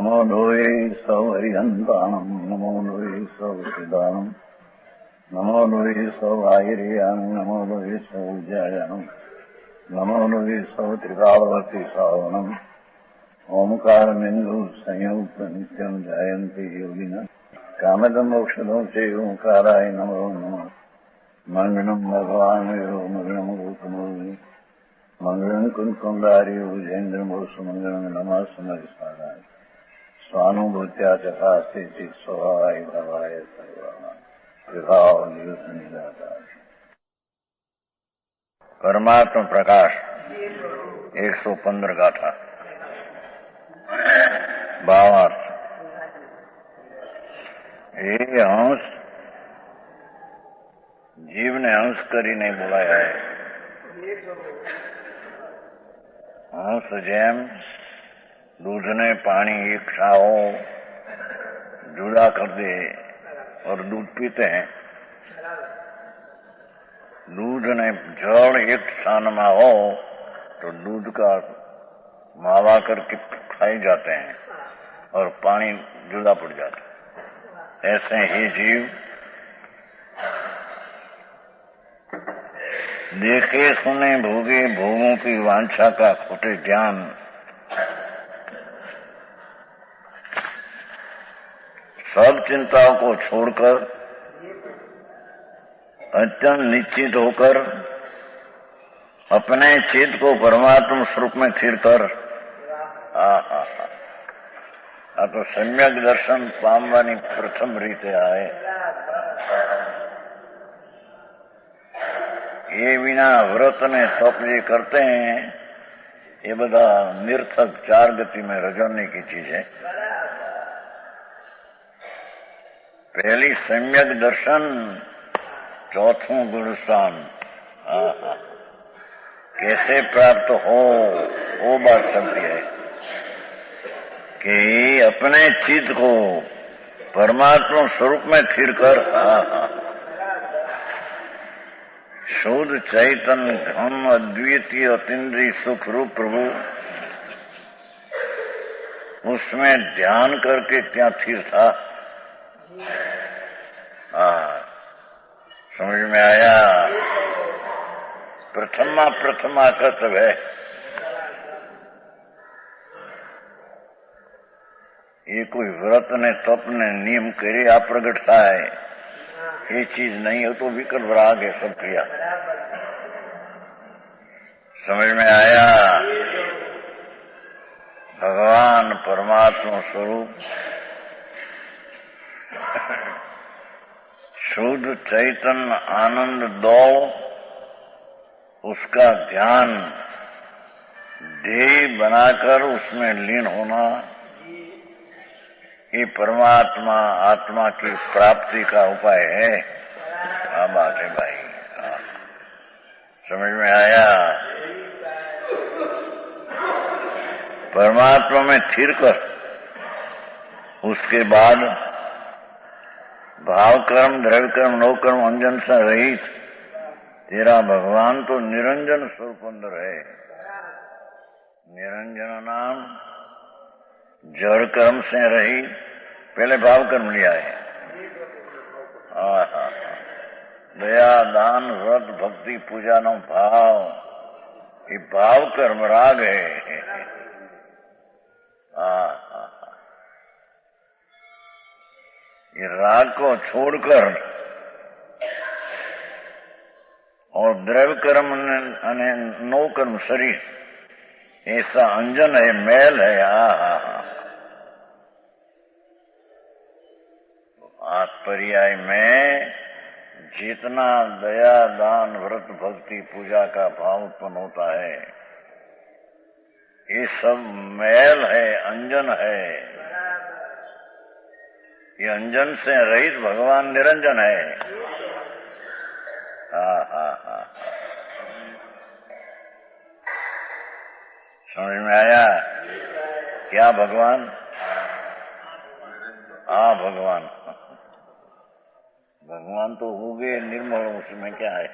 नमो लोये सौहरिहन्ताणम् नमो लोये सौहृदानम् नमो लोये सौभागिर्यानम् नमो लोये सौविद्यायानम् नमो लोये सौत्रिकावती सावनम् ओंकारमिन्दु संयुक्त नित्यम् जायन्ति योगिनः कामदम् मोक्षदम् च ओंकाराय नमो नमः मंगलम् भगवान् मंगलम् रूपमोहि मंगलम् कुंकुमधारी भुजेन्द्रमोसु मंगलम् नमः समरिसाराय स्वानुभूत्या चकास्ते चित् स्वभावाय भवाय सर्वाणाम् विभाव नियुक्त निराधार। परमात्मा प्रकाश 115 गाथा भावार्थ। हे हंस, जीव ने हंस કરીને બોલાયા है। हंस જેમ दूधने पानी एक खाओ जुदा कर दे और दूध पीते हैं, दूध ने जड़ एक स्थान में हो तो दूध का मावा करके खाए जाते हैं और पानी जुदा पड़ जाता है। ऐसे ही जीव देखे सुने भोगे भोगों की वांछा का खोटे ज्ञान सब चिंताओं को छोड़कर अत्यंत निश्चित होकर अपने चित्त को परमात्मा स्वरूप में स्थिर कर आ तो सम्यक दर्शन पामवानी प्रथम रीते आए। ये बिना व्रत ने तप जे करते हैं ये बधा निर्थक चार गति में रजने की चीज है। पहली सम्यक दर्शन, चौथों गुणस्थान। कैसे प्राप्त हो वो बात चलती है कि अपने चित्त को परमात्मा स्वरूप में स्थिर कर शुद्ध चैतन्य घन अद्वितीय अतीन्द्रिय सुख रूप प्रभु उसमें ध्यान करके क्या स्थिर था। समझ में आया। प्रथमा कर्तव्य है। ये कोई व्रत ने तप ने नियम करे आ प्रगट થાય ये चीज नहीं हो तो विकल्प राग है सब क्रिया। समझ में आया। भगवान परमात्मा स्वरूप शुद्ध चैतन्य आनंद दौड़ उसका ध्यान ध्येय बनाकर उसमें लीन होना ये परमात्मा आत्मा की प्राप्ति का उपाय है। हाँ बात है भाई। समझ में आया। परमात्मा में स्थिर कर उसके बाद भाव कर्म द्रव्य कर्म नौ कर्म अंजन से रहित तेरा भगवान तो निरंजन स्वरूप अंदर है। निरंजन नाम जड़ कर्म से रहित पहले भाव कर्म लिया है। दया दान व्रत भक्ति पूजा नो भाव ये भाव कर्म राग है। ये राग को छोड़कर और द्रव्य कर्म અને नो कर्म शरीर ऐसा अंजन है मैल है। पर्याय में जितना दया दान व्रत भक्ति पूजा का भाव उत्पन्न होता है ये सब मैल है, अंजन है। ये अंजन से रहित भगवान निरंजन है। समझ में आया क्या भगवान? भगवान भगवान तो हो गए निर्मल, उसमें क्या है।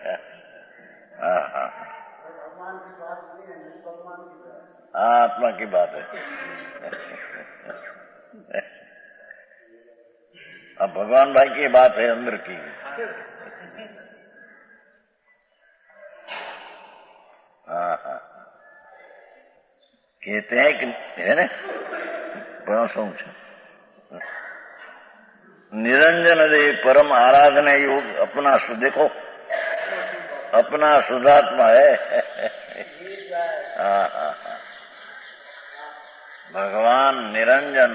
आत्मा की बात है। अब भगवान भाई की बात है अंदर की। हाँ हाँ, कहते हैं कि है ना, निरंजन दे परम आराधना योग अपना देखो, अपना शुद्धात्मा है। हाँ हाँ हाँ, भगवान निरंजन,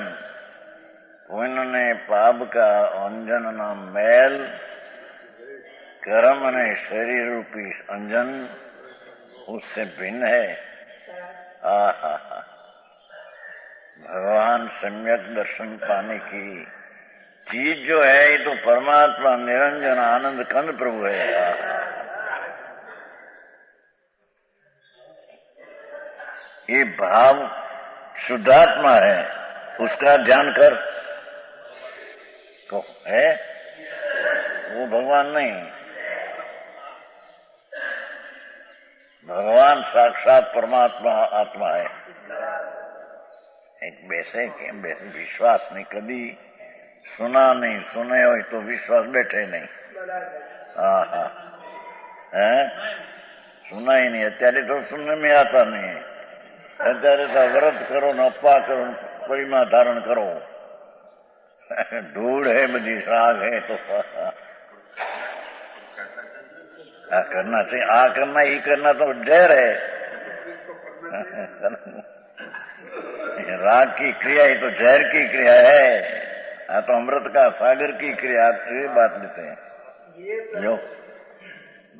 उन्होंने पाप का अंजन नाम मैल, कर्म ने शरीर रूपी अंजन, उससे भिन्न है। हा हा हा, भगवान सम्यक दर्शन पाने की चीज जो है ये तो परमात्मा निरंजन आनंद कंद प्रभु है। ये भाव शुद्धात्मा है, उसका ध्यान कर तो है, वो भगवान नहीं। भगवान साक्षात परमात्मा आत्मा है। एक वैसे के विश्वास नहीं, कभी सुना नहीं, सुने हो तो विश्वास बैठे नहीं। हाँ हाँ, है सुना ही नहीं, अत्यारे तो सुनने में आता नहीं है। अत्यारे तो व्रत करो न अपा करो, परिमा धारण करो, धूड़ है बड़ी राग है तो आ करना चाहिए। आ करना ही करना तो जहर है। राग की क्रिया ही तो जहर की क्रिया है। हाँ तो अमृत का सागर की क्रिया, ये बात लेते हैं। जो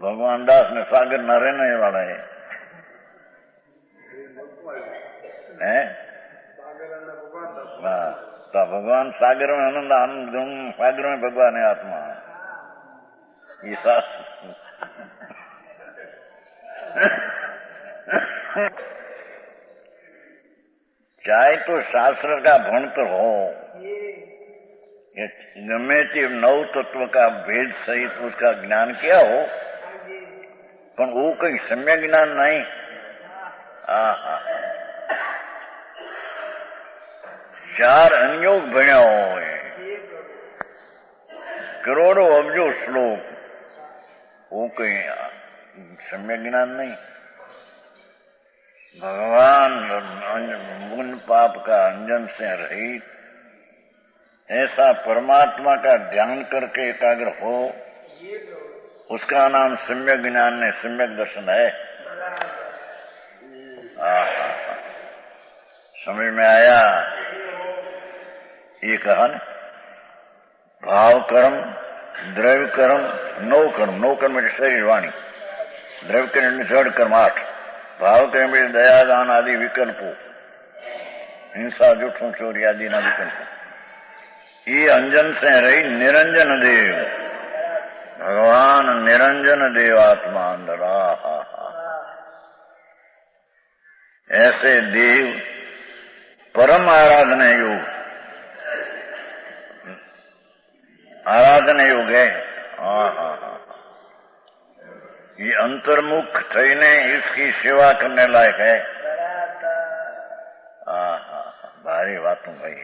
भगवान दास ने सागर न रहने वाला है, हाँ तो भगवान सागर में आनंद, आनंद सागर में भगवान है आत्मा। ये चाहे तो शास्त्र का भणतर हो, गमे ते नव तत्व का भेद सहित उसका ज्ञान किया हो, पर वो कहीं सम्यक ज्ञान नहीं। हाँ, चार अनयोग भण्या हो, करोड़ों अब्जो श्लोक, वो कहीं सम्यक ज्ञान नहीं। भगवान मुन पाप का अंजन से रहित ऐसा परमात्मा का ध्यान करके एकाग्र हो, उसका नाम सम्यक ज्ञान है, सम्यक दर्शन है। समझ में आया? ये कहा ना, भाव कर्म, द्रव्य कर्म, नो कर्म। नो कर्म में शरीर वाणी, द्रव्य कर्म में जड़ कर्म 8, भाव कर्म में दया दान आदि विकल्पों, हिंसा जूठों चोरी आदि ना विकल्पों। ये अंजन से रही निरंजन देव, भगवान निरंजन देव आत्मा अंदर। ऐसे देव परम आराधना योग, आराधना योग है। ये अंतर्मुख थईने इसकी सेवा करने लायक है। भारी बातों भाई,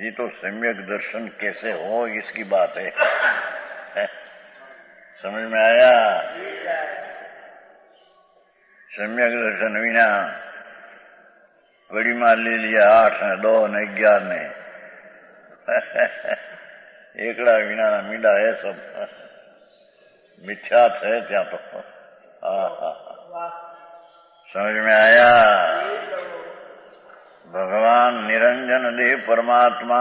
जी तो सम्यक दर्शन कैसे हो इसकी बात है। समझ में आया? सम्यक दर्शन विना बड़ी मार ले लिया 8 ने 2 ने 11 ने एकड़ा विना मीडा है सब मिथ्या है त्या तो। समझ में आया? भगवान निरंजन देव परमात्मा,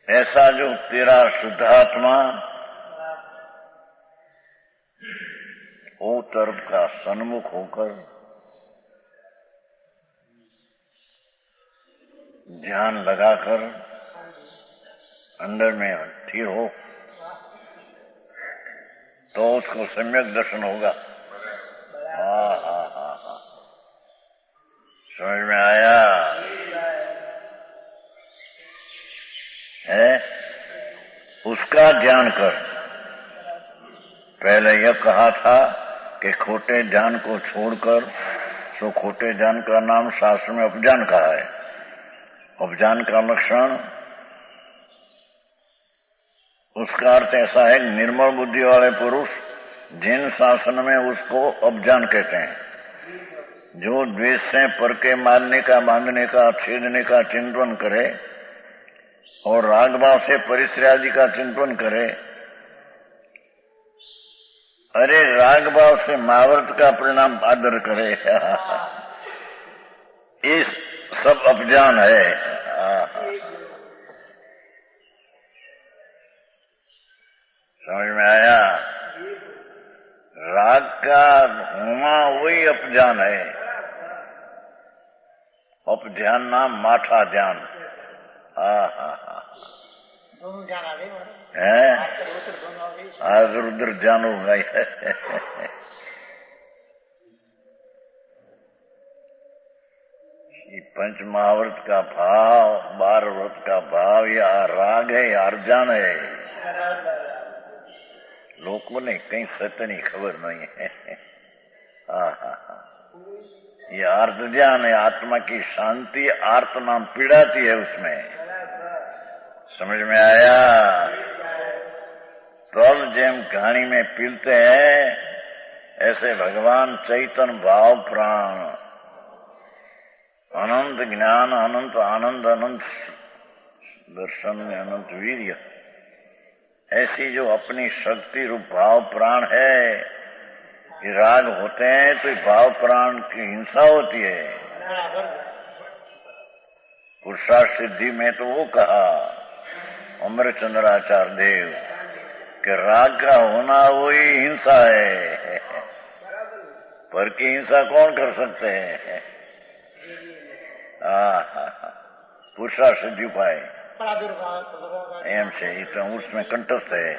ऐसा जो तेरा शुद्धात्मा वो तरफ का सन्मुख होकर ध्यान लगाकर अंदर में स्थिर हो तो उसको सम्यक दर्शन होगा। समझ में आया? है उसका ध्यान कर। पहले यह कहा था कि खोटे ध्यान को छोड़कर सो खोटे ज्ञान का नाम शास्त्र में उपज्ञान कहा है। उपज्ञान का लक्षण, उसका अर्थ ऐसा है, निर्मल बुद्धि वाले पुरुष जिन शासन में उसको उपज्ञान कहते हैं, जो द्वेष से पर के मारने का, बांधने का, छेदने का चिंतन करे और राग भाव से परिश्रय आदि का चिंतन करे। अरे राग भाव से महाव्रत का परिणाम आदर करे, ये सब अपज्ञान है। समझ में आया? राग का होना वही अपज्ञान है। अपध्यान नाम माठा ध्यान। है आज उधर ध्यान होगा। पंच महाव्रत का भाव, 12 व्रत का भाव, या राग है या अर्जान है, लोगों ने कहीं सत्य नहीं, खबर नहीं है। ये आर्त ध्यान है, आत्मा की शांति आर्त नाम पीड़ाती है उसमें। समझ में आया? तब जेम कहानी में पीलते हैं, ऐसे भगवान चैतन्य भाव प्राण, अनंत ज्ञान, अनंत आनंद, अनंत दर्शन, अनंत वीर्य, ऐसी जो अपनी शक्ति रूप भाव प्राण है, ये राग होते हैं तो भाव प्राण की हिंसा होती है। पुरुषार्थ सिद्धि में तो वो कहा अमरचंद्राचार्य देव कि राग का होना वही हिंसा है, पर की हिंसा कौन कर सकते हैं? पुरुषार्थ सिद्धि उपाय एम से इतना उसमें कंठस्थ है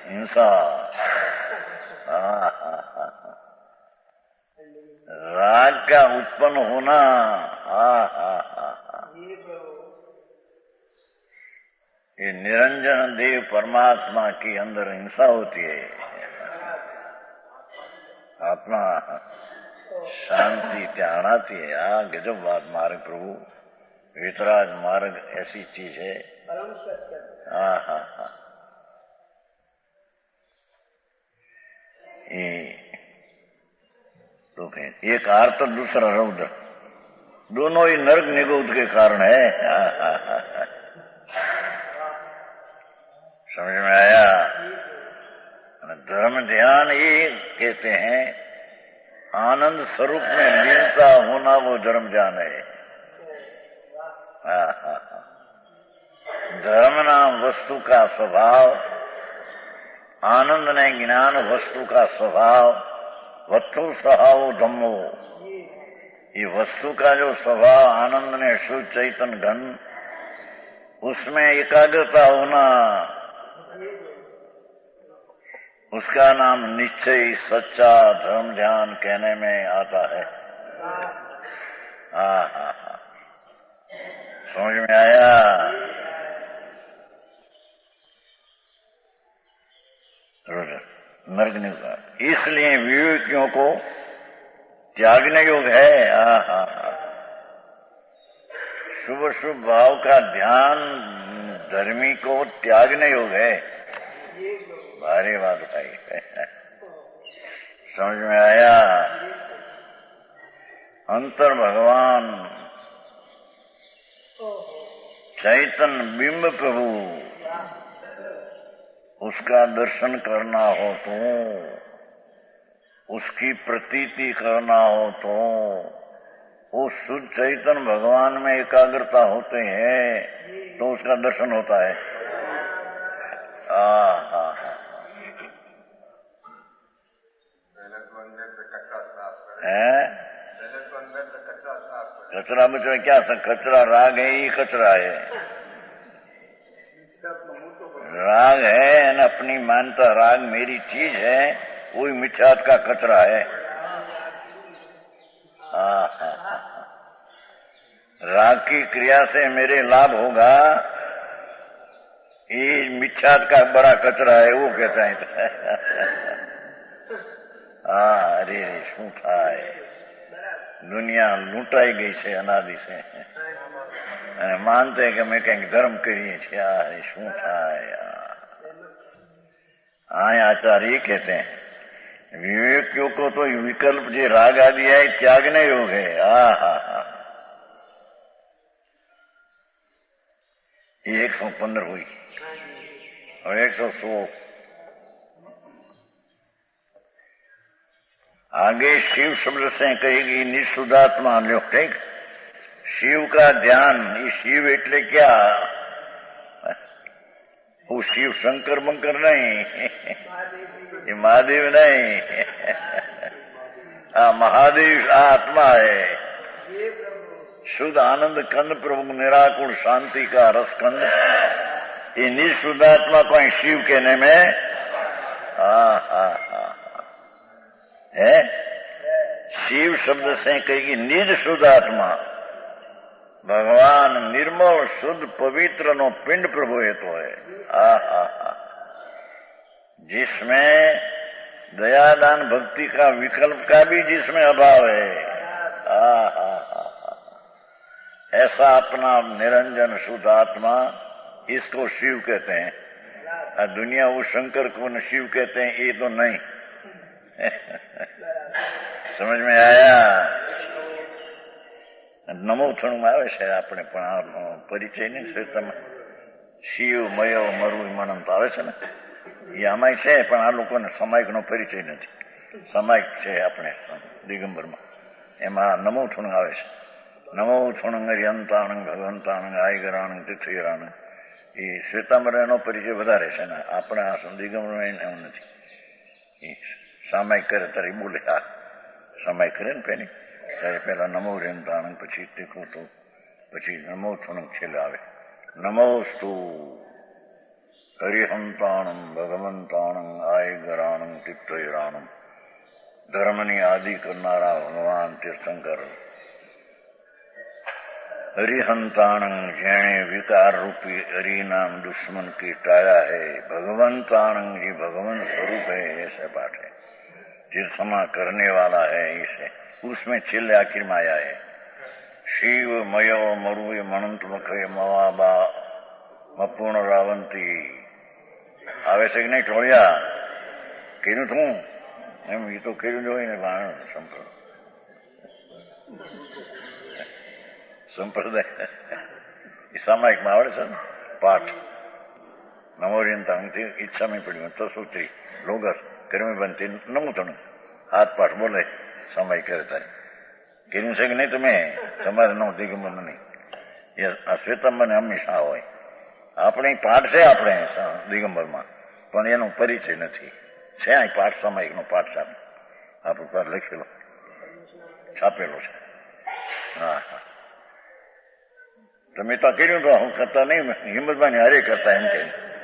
हिंसा। राग का उत्पन्न होना, ये निरंजन देव परमात्मा की अंदर हिंसा होती है। आत्मा शांति त्याग आती है। गजब बात मार्ग प्रभु, वितराग मार्ग ऐसी चीज है। तो एक आर्त और दूसरा रौद्र, दोनों ही नरक निगोद के कारण है। समझ में आया? धर्म ध्यान ये कहते हैं, आनंद स्वरूप में लीनता होना वो धर्म ध्यान है। धर्म नाम वस्तु का स्वभाव, आनंद ने ज्ञान वस्तु का स्वभाव, वस्तु स्वभाव धम्मो, ये वस्तु का जो स्वभाव आनंद ने शुद्ध चैतन्य घन, उसमें एकाग्रता होना, उसका नाम निश्चय सच्चा धर्म ध्यान कहने में आता है। समझ में आया? नर्क नहीं होगा, इसलिए विवेकियों को त्यागने योग है। शुभ शुभ भाव का ध्यान धर्मी को त्यागने योग है। भारी बात भाई, समझ में आया? अंतर भगवान चैतन्य बिंब प्रभु, उसका दर्शन करना हो तो, उसकी प्रतीति करना हो तो, वो शुद्ध चैतन्य भगवान में एकाग्रता होते हैं तो उसका दर्शन होता है। कचरा बचरा क्या था? कचरा राग है, ये कचरा है। राग है न, अपनी मानता राग मेरी चीज है, वही मिथ्यात का कचरा है। राग की क्रिया से मेरे लाभ होगा, ये मिथ्यात का बड़ा कचरा है, वो कहता है। અરે શું થાય, દુનિયા લૂંટાઈ ગઈ છે અનાદિ છે, અને માનતે કે અમે કંઈક ધર્મ કરીએ છીએ, આ શું થાય. आचार्य कहते हैं विवेकियों को तो विकल्प जो राग आदि है त्यागने योग है. ये 115 हुई और 116 आगे शिव शब्द से कहेगी निःशुद्धात्मा. लो ठीक, शिव का ध्यान. ये शिव એટલે क्या? वो शिव शंकर बंकर नहीं, ये महादेव नहीं. महादेव आत्मा है. शुद्ध आनंद कंद प्रभु निराकुल शांति का रस कंद. ये निःशुद्ध आत्मा को शिव कहने में है. शिव शब्द से कहेगी निज शुद्ध आत्मा. भगवान निर्मल शुद्ध पवित्र नो पिंड प्रभु हेतु है. जिसमें दयादान भक्ति का विकल्प का भी जिसमें अभाव है. ऐसा अपना निरंजन शुद्ध आत्मा, इसको शिव कहते हैं. दुनिया वो शंकर को न शिव कहते हैं, ये तो नहीं. समझ में आया? નમો થણું આવે છે આપણે, પણ આ પરિચય નહીં છે. તમે શિવ મયો મરવું મનંત આવે છે ને, એ આમાંય છે, પણ આ લોકોને સમાયિકનો પરિચય નથી. સમાયિક છે આપણે દિગંબરમાં, એમાં નમો થણું આવે છે. નમો થણું હરિયંતાણંગ ભગવંતાણંગ આયગરાણંગ તીર્થયરાણંગ. એ શ્વેતાંબર એનો પરિચય વધારે છે ને, આપણા દિગંબરમાં એવું નથી. એ સામાયિક કરે ત્યારે બોલે, આ સામાયિક કરે ને પેલી ત્યારે પેલા નમો રેંતાણંગ, પછી તીખું તો પછી નમો થણંગ છેલ્લે આવે. નમોસ્તુ હરિહંતાણંગ ભગવંતાણંગ આયગરાણંગ તીર્થયરાણંગ. ધર્મની આદિ કરનારા ભગવાન તીર્થંકર. હરિહંતાણંગ, જેણે વિકાર રૂપી હરિનામ दुश्मन की टाया है. भगवंताणंग, जी भगवान स्वरूप है, ऐसे पाठ है. तीर्थमा करने वाला है, इसे उसमें છેલ્લે આખिर में आया है. शिव मयो मरुए मनंत मखे मवाबा મપૂર્ણ રાવંતી. આવે છે કે નહીં ટોળિયા? કીધું તું એમ, એ તો કર્યું જ હોય ને. સંપ્રદાય એ સામાયિકમાં આવડે છે ને પાઠ. નમોરિયંતાણથી ઈચ્છા નહીં પડી તસુત્રી લોગસ કર્મી બનતી નમુતણું હાથ પાઠ બોલે સામાયિક કરે તારે. કર્યું છે કે નહીં તમે? તમારે નો દિગંબર નહીં. એ આ શ્વેતાંબરને હંમેશા હોય. આપણે પાઠ છે આપણે દિગંબરમાં, પણ એનો પરિચય નથી. છે આ પાઠ સામાયિકનો પાઠ સાથે આપણું પાઠ લખેલો છાપેલો છે. હા હા, તમે તો કર્યું તો હું કરતા નહીં, હિંમતભાઈ હારે કરતા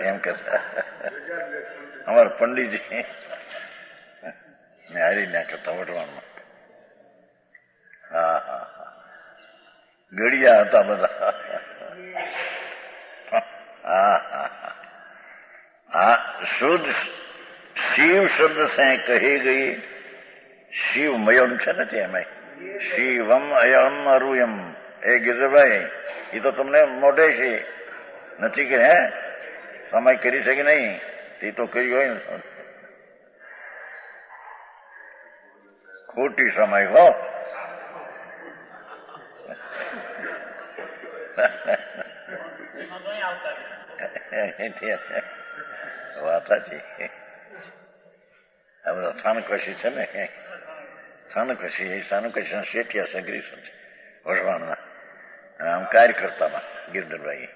એમ કરતા. અમારા પંડિતજી ને હારી ના કરતા વટવાનમાં. હા હા હા, ગળિયા હતા બધા. હા હા હા, શુદ્ધ શિવ શબ્દ સે કહી ગઈ. શિવ મયમ છે ને એમાં શિવમ અયમ અરુયમ. એ ગિરભાઈ, એ તો તમને મોઢે છે નથી કે હે સમય કરી શકે નહીં. એ તો કર્યું હોય ને, ખોટી સમય હો. વાત સાચી. આ બધા સ્થાનકવાસી છે ને, સ્થાનકવાસી એ સ્થાનકવાસી શેઠિયા સગરી છે વઢવાણના. આમ કાર્યકર્તામાં ગિરધરભાઈ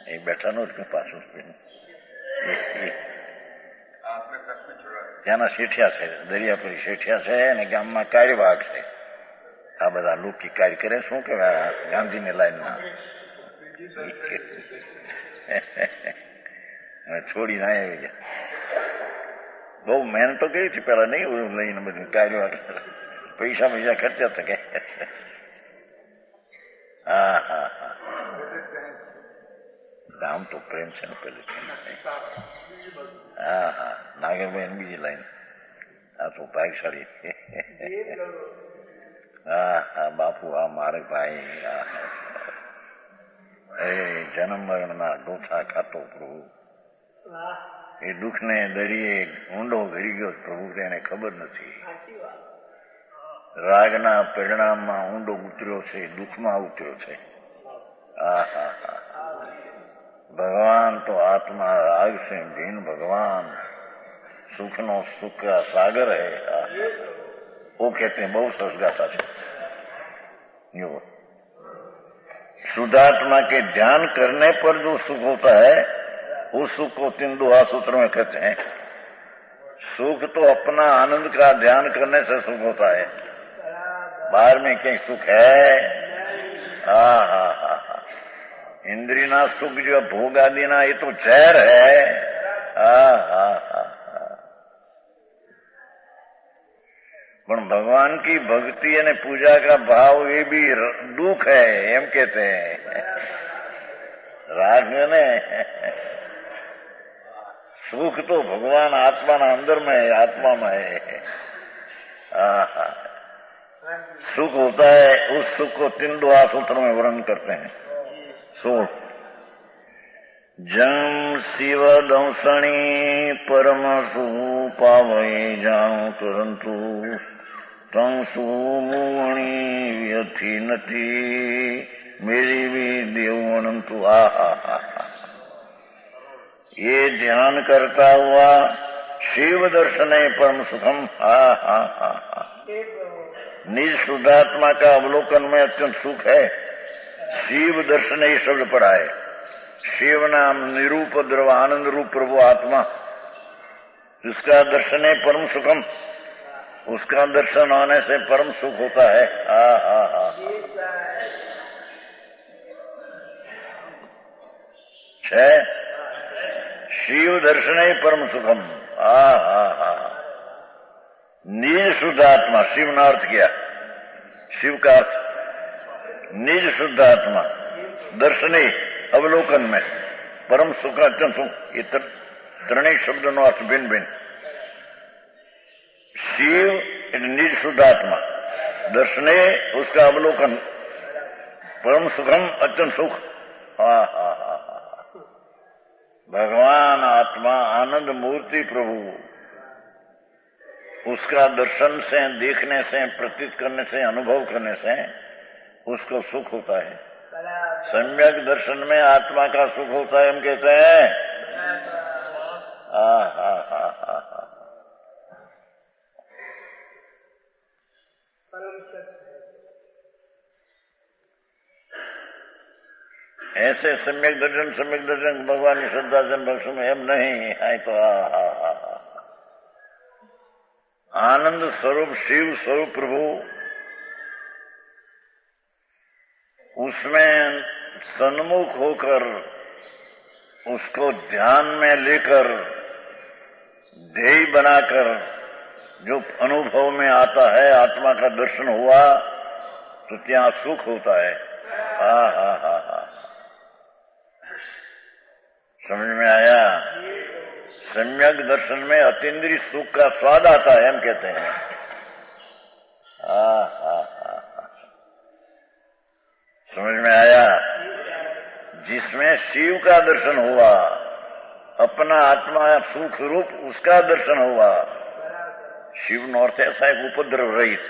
એ બેઠા નો જ પાછું ત્યાંના શેઠિયા છે, દરિયાપુરી શેઠિયા છે, અને ગામમાં કાર્યવાહક છે. આ બધા લોકિક કાર્ય કરે. શું કહેવાય ગાંધીની લાઈનના છોડીને આવી ગયા. બહુ મહેનત તો કરી હતી પેલા, નહીં લઈને બધું કાર્યવાહક પૈસા ખર્ચ્યા હતા કે. હા હા હા, આમ તો પ્રેમ છે ને પેલે. હા હા, નાગરભાઈ બીજી લાઈન. આ તો ભાગશાળી છે. હા બાપુ, આ મારે ભાઈ એ જન્મ મરણના ડોથા ખાતો પ્રભુ, એ દુઃખને દરિયે ઊંડો ઘડી ગયો પ્રભુ, તેને ખબર નથી. રાગના પરિણામમાં ઊંડો ઉતર્યો છે, દુઃખમાં ઉતર્યો છે. ભગવાન તો આત્મા રાગ से भीन भगवान सुखनो सुख का सागर है. वो कहते हैं, बहुत सरस गाथा है. शुद्धात्मा के ध्यान करने पर जो सुख होता है, उस सुख को तीन दोहा सूत्र में कहते हैं. सुख तो अपना आनंद का ध्यान करने से सुख होता है, बाहर में कहीं सुख है? हा. इंद्रिय ना सुख जो भोग आदि ना, ये तो जहर है. પણ ભગવાન की भक्ति અને पूजा का भाव ये भी दुख है, एम कहते हैं. राग ने सुख तो भगवान आत्मा ना अंदर में है, आत्मा में है. सुख होता है, उस सुख को तीन दोहा सूत्र में वर्णन करते हैं. सो जम शिव दंसणी परम सु पावई जाणु तुरंतु तम सु मुवणी व्यथी नथी मेरी भी देव अनंतु. ये ध्यान करता हुआ शिव दर्शन परम सुखम. निज शुद्धात्मा का अवलोकन में अत्यंत सुख है. शिव दर्शन ये शब्द पड़ा है. शिव नाम निरूप द्रव आनंद रूप प्रभु आत्मा, उसका दर्शन है परम सुखम. उसका दर्शन होने से परम सुख होता है. शिव दर्शन है परम सुखम. निज शुद्धात्मा, शिव ना अर्थ किया, शिव का अर्थ निज शुद्धात्मा दर्शने अवलोकन में परम सुख अत्यंत सुख. ये त्रणेय शब्द नो अर्थ भिन्न भिन्न. शिव निज शुद्धात्मा, दर्शने उसका अवलोकन, परम सुखम अत्यंत सुख. भगवान आत्मा आनंद मूर्ति प्रभु, उसका दर्शन से, देखने से, प्रतीत करने से, अनुभव करने से उसको सुख होता है. सम्यक दर्शन में आत्मा का सुख होता है, हम कहते हैं. ऐसे सम्यक दर्शन भगवान की श्रद्धा से बख्शो में एम नहीं है. तो आनंद स्वरूप शिव स्वरूप प्रभु, उसमें सन्मुख होकर उसको ध्यान में लेकर ध्येय बनाकर जो अनुभव में आता है, आत्मा का दर्शन हुआ तो ત્યાં सुख होता है. समझ में आया? सम्यक दर्शन में अतीन्द्रिय सुख का स्वाद आता है, हम कहते हैं. समझ में आया? जिसमें शिव का दर्शन हुआ, अपना आत्मा सुख रूप उसका दर्शन हुआ. शिव नो अर्थ ऐसा एक उपद्रव रहित,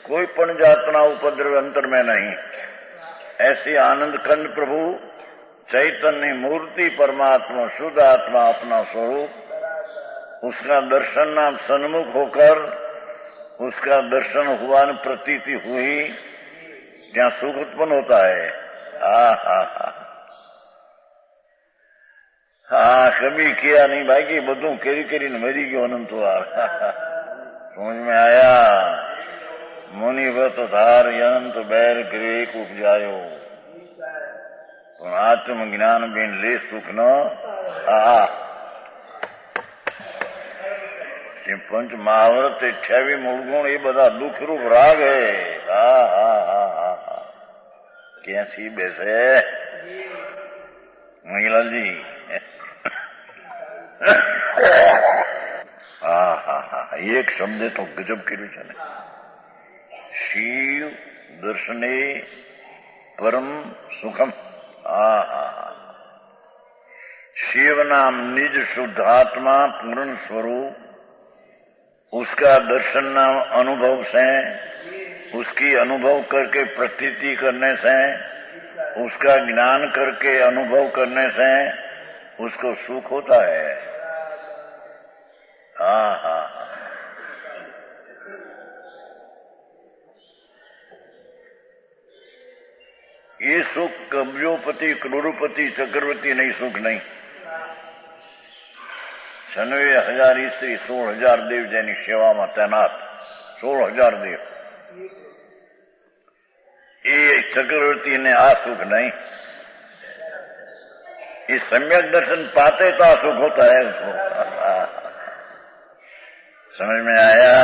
कोई पण जातना उपद्रव अंतर में नहीं. ऐसी आनंद कंद प्रभु चैतन्य मूर्ति परमात्मा शुद्ध आत्मा अपना स्वरूप, उसका दर्शन नाम सन्मुख होकर उसका दर्शन हुआ न प्रतीति हुई, ત્યાં સુખ उत्पन्न होता है. कभी किया नहीं बाकी બધું કેરી કરીને મરી ગયો અનંતવાર. समझ में आया? मुनिवत धार अनंत बैर ग्रेक उपजायो, आत्मज्ञान बिन ले सुख न. पंच महाव्रत 28 मूलगुण ये બધા દુઃખરૂપ રાગ है. कैसी बैसे मंगीलाल जी? एक शब्द तो गजब કર્યું છે ને. શિવ દર્શને परम सुखम. शिव नाम निज शुद्ध आत्मा पूर्ण स्वरूप, उसका दर्शन नाम अनुभव से, उसकी अनुभव करके प्रतीति करने से, उसका ज्ञान करके अनुभव करने से उसको सुख होता है. ये सुख कब्योपति करोड़पति चक्रवर्ती नहीं, सुख नहीं. 96,000 स्त्री 16,000 देव જેની સેવામાં તૈનાત 16,000 દેવ. એ ચક્રવર્તી ને આ સુખ नहीं. ये सम्यक दर्शन पाते तो सुख होता है उसको. समझ में आया?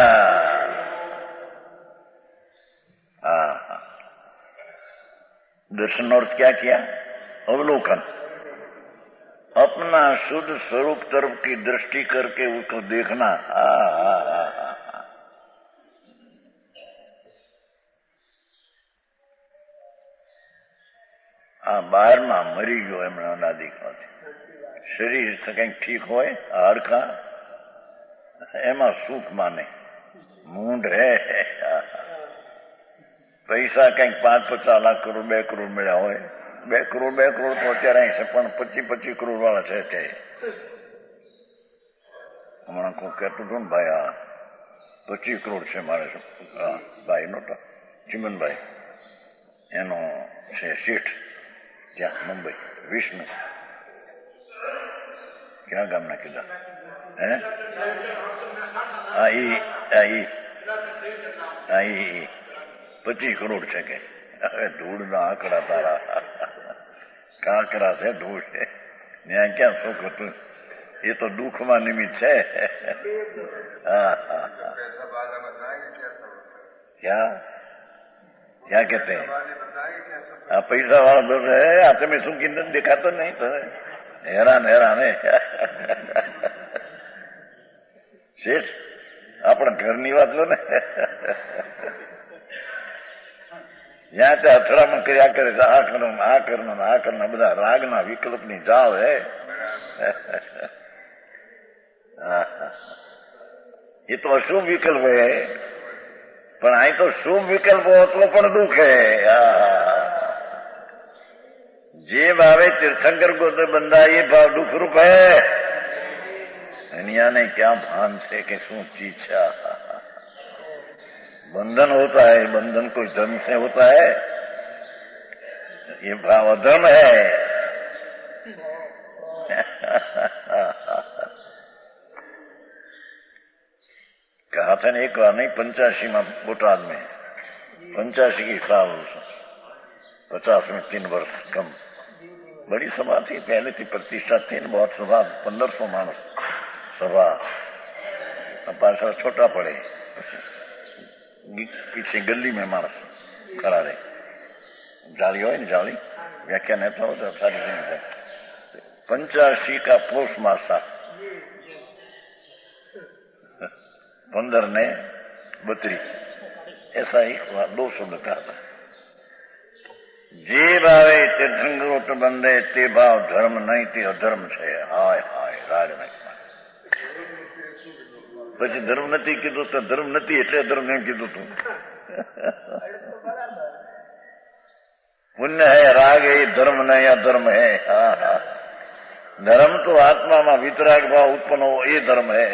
दर्शन और क्या किया? अवलोकन. अपना शुद्ध स्वरूप तरफ की दृष्टि करके उसको देखना. બહાર માં મરી ગયો એમના અનાદિ શરીર કંઈક ઠીક હોય હાડકા એમાં સુખ માને. મૂંઢ હે પૈસા કંઈક 5-50 લાખ કરોડ 2 કરોડ મળ્યા હોય. 2 કરોડ તો અત્યારે છે, પણ 25 કરોડ વાળા છે તે. હમણાં કોઈ કહેતું હતું ને ભાઈ, 25 કરોડ છે મારે ભાઈ નો ચિમનભાઈ, એનો છે શેઠ ત્યાં મુંબઈ, વિષ્ણુ ક્યાં ગામના કીધા હે? ઈ 25 કરોડ છે કે. હવે ધૂળના આંકડા તારા કાંકરા છે, ધૂળ છે, ત્યાં ક્યાં સુખ હતું? એ તો દુઃખમાં નિમિત્ત છે. क्या क्या कहते हैं? पैसा वाला दर है, हाथ में सुखी देखा तो नहीं तो हैरान है. શેઠ આપણા ઘરની વાત લો ને, જ્યાં ત્યાં અથડામણ કર્યા કરે છે. આ કરના બધા રાગના વિકલ્પની જાળ હે. એ તો અશુભ વિકલ્પ હે, પણ અહીં તો શુભ વિકલ્પ હો તો પણ દુઃખ હે. જે ભાવે તીર્થંકર को तो बंदा ये भाव दुख रूप है. दुनिया ने क्या भान से कि शू चीज है. बंधन होता है, बंधन कोई धर्म से होता है? ये भाव अधर्म है. कहा था ने एक बार नहीं, 85 में बोटाद में, 85 की साल, 50 में 3 वर्ष कम. बड़ी सभा थी, पहले थी प्रतिष्ठा थी, बहुत सभा, 1500 मानस सभा. पाछा छोटा पड़े, पीछे गली में मानस खड़ा रहे. जाली हो ना, जाली व्याख्या नेता हो तो सारी जगह. 85 का पोष मासा 15 ने 32, ऐसा ही 2 शब्द कहा था. જે ભાવે તીર્થંકરો તો બંધે તે ભાવ ધર્મ નહીં, તે અધર્મ છે. હાય હાય રાગ નાખવા. પછી ધર્મ નથી કીધું તો ધર્મ નથી એટલે અધર્મ એમ કીધું તું. પુણ્ય હે રાગ એ ધર્મ નહીં, અધર્મ હે. ધર્મ તો આત્મામાં વિતરાગ ભાવ ઉત્પન્ન हो એ ધર્મ હે.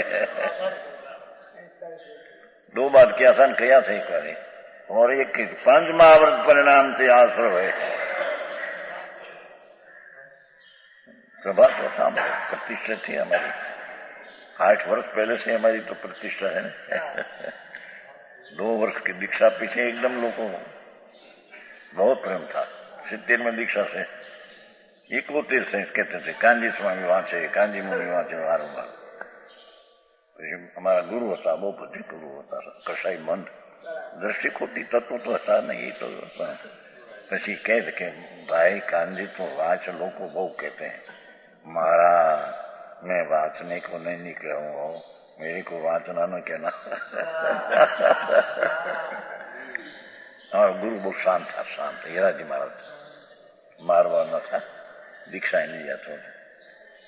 2 बात क्या सन कया थे करे. और एक 5 महाव्रत परिणाम से आश्रय है. सभा तो सामने प्रतिष्ठा थी हमारी, 8 वर्ष पहले से हमारी तो प्रतिष्ठा है. 2 वर्ष की दीक्षा पीछे एकदम लोगों को बहुत प्रेम था. 70 में दीक्षा से 71 से कहते थे. कांजी स्वामी वांचे, कांजी मुनि वांचे वारंवार. हमारा गुरु था, बहुत बड़ी गुरु होता कसाई मंद. दृष्टि खोटी तत्व तो था नहीं. तो પછી કહે કે ભાઈ કાંજી तो वाच लोग बहु कहते हैं, महाराज मैं वाचने को नहीं निकला हूँ, मेरे को वाचना न कहना। और गुरु बहुत शांत था, शांत। हीराजी महाराज मारवा न था, दीक्षा नहीं लिया तो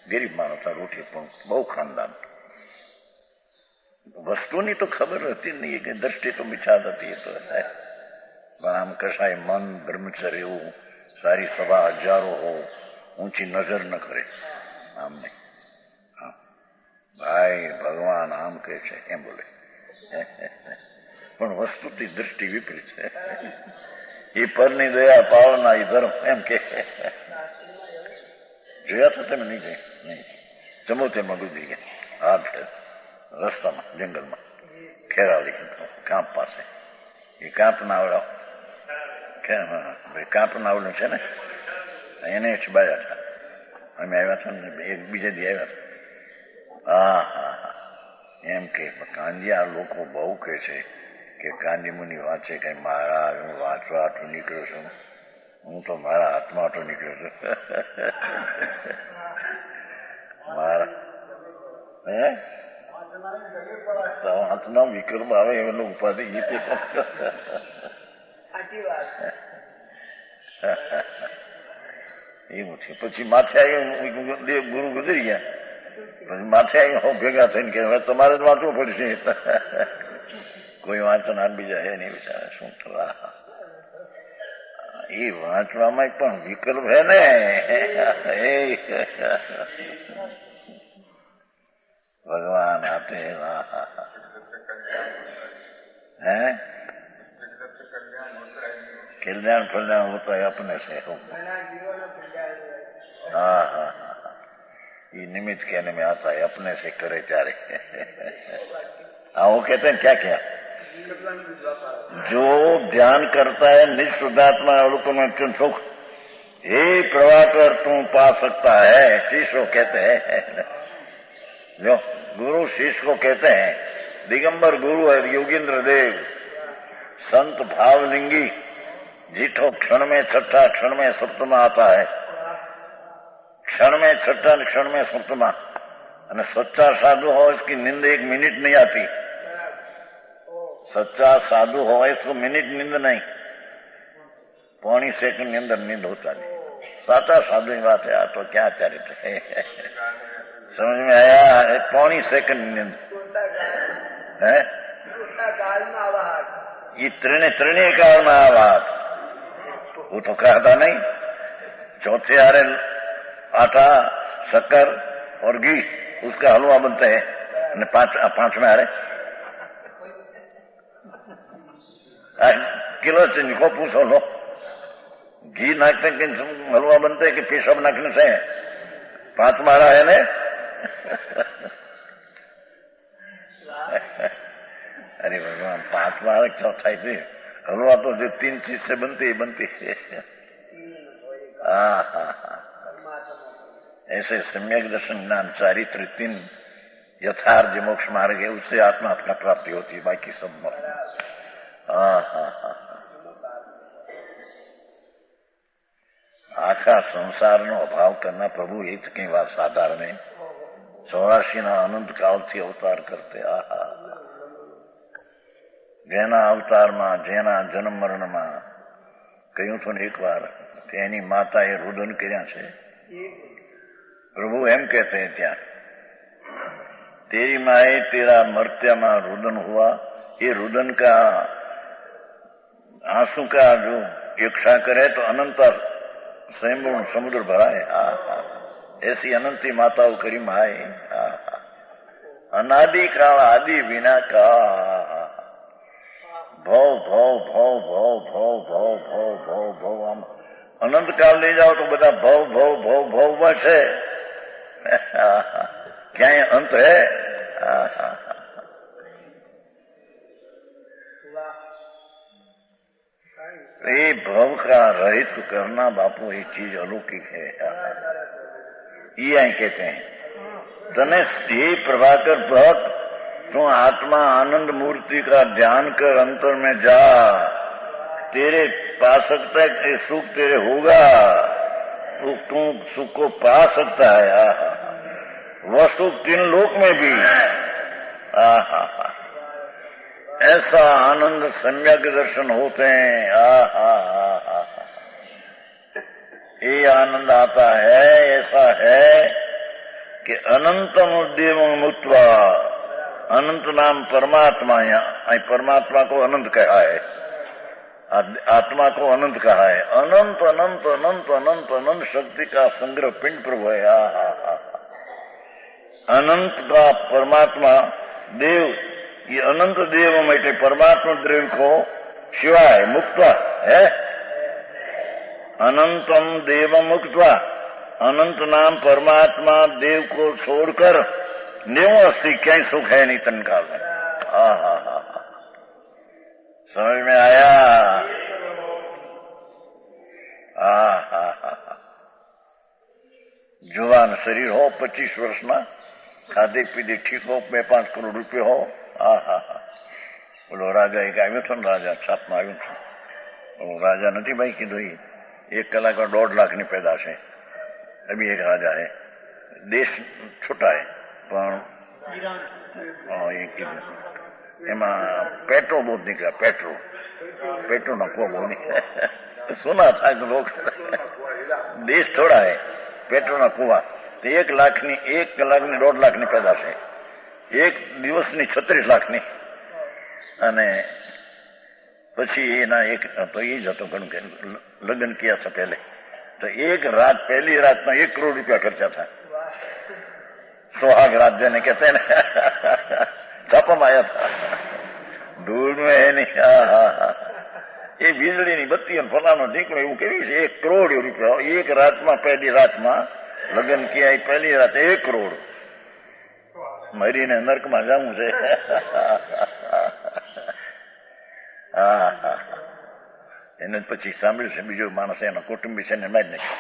गरीब मानो था, रोटी पण बहु खानदान। वस्तुनी तो खबर रहती नहीं है कि दृष्टि तो मिछा जाती है, तो है पर आम कसाय मन ब्रह्मचर्य हो, सारी सभा हजारों हो, ऊंची नजर न करे आम नहीं। हाँ भाई भगवान आम के છે એમ બોલે, પણ વસ્તુથી દૃષ્ટિ વિપરીત છે। એ પરની દયા પાવના એ ધર્મ એમ કે જોયા તો તમે નહીં ગઈ? નહીં, ચમોતેરમાં ગુજરી ગયા હાથ રસ્તામાં જંગલમાં ખેરાલી કાંપ પાસે। એ કાંપ નાવડા કાંપ નાવડું છે ને એને છબાયા હતા। અમે આવ્યા હતા ને એક બીજે દી આવ્યા હતા। હા હા હા એમ કે કાંડિયા લોકો બહુ કહે છે કે કાંડી મુનિ વાંચે કઈ મારા હું વાંચવા હાટું નીકળ્યો છું, હું તો મારા હાથમાં હાટું નીકળ્યો છું। મારા હે હાથના વિક્રમ આવે એનો ઉપાધિ ગીતે એવું છે। પછી માથે આવી ગુરુ ગુજરી ગયા, પછી માથે આવી હું ભેગા થઈને કે હવે તમારે જ વાંચવું પડશે। કોઈ વાંચનાર બીજા હે નહીં બિચારા, શું થવા। એ વાંચવામાં પણ વિકલ્પ હે ને। भगवान आते हैं हैं, कल्याण फल्याण होता है अपने से। हाँ हाँ ये निमित्त कहने में आता है अपने से करे चारे। हाँ वो कहते हैं क्या क्या, जो ध्यान करता है निष्ठुदात्मा अवलोकन में सुख हे प्रभाकर तू पा सकता है, शिष्य कहते हैं। जो गुरु शिष्य को कहते हैं, दिगंबर गुरु है योगेंद्र देव, संत भावलिंगी, जीठो क्षण में छठा क्षण में सप्तमा आता है, क्षण में छठा क्षण में सप्तमा। सच्चा साधु हो इसकी नींद एक मिनट नहीं आती। सच्चा साधु हो इसको मिनट नींद नहीं, पौनी सेकंड के अंदर नींद होता नहीं। साचा साधु की बात है, तो क्या चरित्र है समझ में आया? पौनी सेकंड नींद है ये त्रिणे काल में आवाज। वो तो कहता नहीं, चौथे आरे आटा शक्कर और घी उसका हलवा बनते हैं, पांचवें आरे किलो से निको पूछो लो, घी नाखते कि हलवा बनते कि पेशाब नाखने से? पांच मारा है ने। अरे भगवान पांच मारा चौथाई थी हलवा तो जो तीन चीज से बनती है। हाँ हाँ हाँ ऐसे सम्यक दर्शन ज्ञान चारित्र तीन यथार्थ मोक्ष मार्ग है, उससे आत्मा का प्राप्ति होती है, बाकी सब। हाँ हाँ हाँ आखा संसार नो अभाव करना प्रभु एक कई बात साधारण है। 84 अनंत काल थी अवतार करते। आहा जेना अवतार में जेना जन्म मरण में कहूं तो एक बार तेनी माता ए रुदन कर्या छे। प्रभु एम कहते हैं त्या तेरी माए तेरा मर्त्या में रुदन हुआ, ये रुदन का आंसू का जो इच्छा करे तो अनंत स्वयं समुद्र भराए। ऐसी अनंती माताओं करी माए। अनादि काल आदि विना का भव भव भव भव भव भव भव भव भव आम अनंत काल ले जाओ तो बता भव भव भव भव बस है। क्या अंत है? ये भव का रहित करना बापू ये चीज अलौकिक है। ये कहते हैं तने ये प्रभाकर भक्त तू आत्मा आनंद मूर्ति का ध्यान कर अंतर में जा, तेरे पा सकता है सुख तेरे होगा, तू सुख को पा सकता है। वह सुख तीन लोक में भी हा हा, ऐसा आनंद सम्यक दर्शन होते हैं। हा, ये आनंद आता है, ऐसा है कि अनंतम देवं मुक्त्वा, अनंत नाम परमात्मा, यहाँ परमात्मा को अनंत कहा है, आत्मा को अनंत कहा है। अनंत अनंत अनंत अनंत अनंत शक्ति का संग्रह पिंड प्रभु है। हा, अनंत का परमात्मा देव, ये अनंत देव में परमात्मा देव को शिवाय मुक्त है। अनंतम देव मुक्त्वा, अनंत नाम परमात्मा देव को छोड़कर नेव अस्थि क्या सुख है नहीं तनकाल में। हा, समझ में आया? हा, जुवान शरीर हो, 25 વર્ષના, ખાધે પીધે ઠીક હો, 2-5 કરોડ રૂપિયા હો, હા, બોલો રાજા એક આવ્યો હતો ને, રાજા છાપમાં આવ્યું છે, બોલો રાજા નથી ભાઈ કીધું, 1 કલાકમાં 1.5 લાખની પેદા છે, અભી એક રાજા है, દેશ છોટા है, પણ એ કીધું એમાં પેટ્રોલ બહુ નીકળ્યા, પેટ્રોલના કુવા બહુ નીકળ્યા, સુના થાય તો લોક, દેશ થોડા है, પેટ્રોલના કુવા, 1 લાખની 1 કલાકની 1.5 લાખની પેદા છે, 1 દિવસની 36 લાખની, અને પછી એના એક તો એ જ હતો ઘણું કે લગ્ન किया था पहले, तो 1 रात, पहली रात में 1 करोड़ रुपया खर्चा था, सुहाग रात देने कहते हैं ना, छापा में आया था, धूल में है नहीं। हा, ये વીજળી ની બત્તી અને ફલાનો ઢીકણો એવું કેવી છે, 1 કરોડ રૂપિયા 1 રાતમાં, પહેલી રાતમાં લગ્ન किया, પહેલી રાત 1 કરોડ, મરીને નર્કમાં જવું છે। હા, એને પછી સાંભળ્યું છે બીજો માણસ એનો કુટુંબી છે ને મારી નાખ્યો,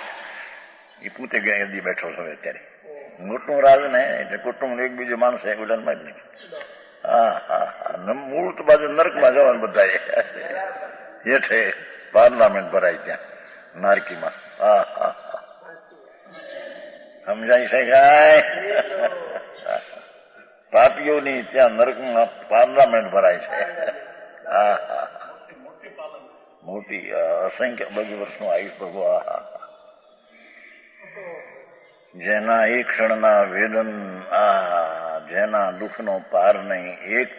એ પોતે ગદી બેઠો છે અત્યારે, મોટું રાજ ને એટલે કુટુંબ એક બીજો માણસ ગુલાન મારી નાખ્યો। હા, મૂળ તો બાજુ નર્કમાં જવાનું બધા હેઠે પાર્લામેન્ટ ભરાય ત્યાં નારકીમાં। હા, સમજાય છે કાંઈ? પાપીઓની ત્યાં નરકમાં પાર્લામેન્ટ ભરાય છે। હા, મોટી અસંખ્ય બધી વર્ષનું આયુષ પ્રભુ। જેના એક ક્ષણના વેદન, જેના દુઃખનો પાર નહીં, એક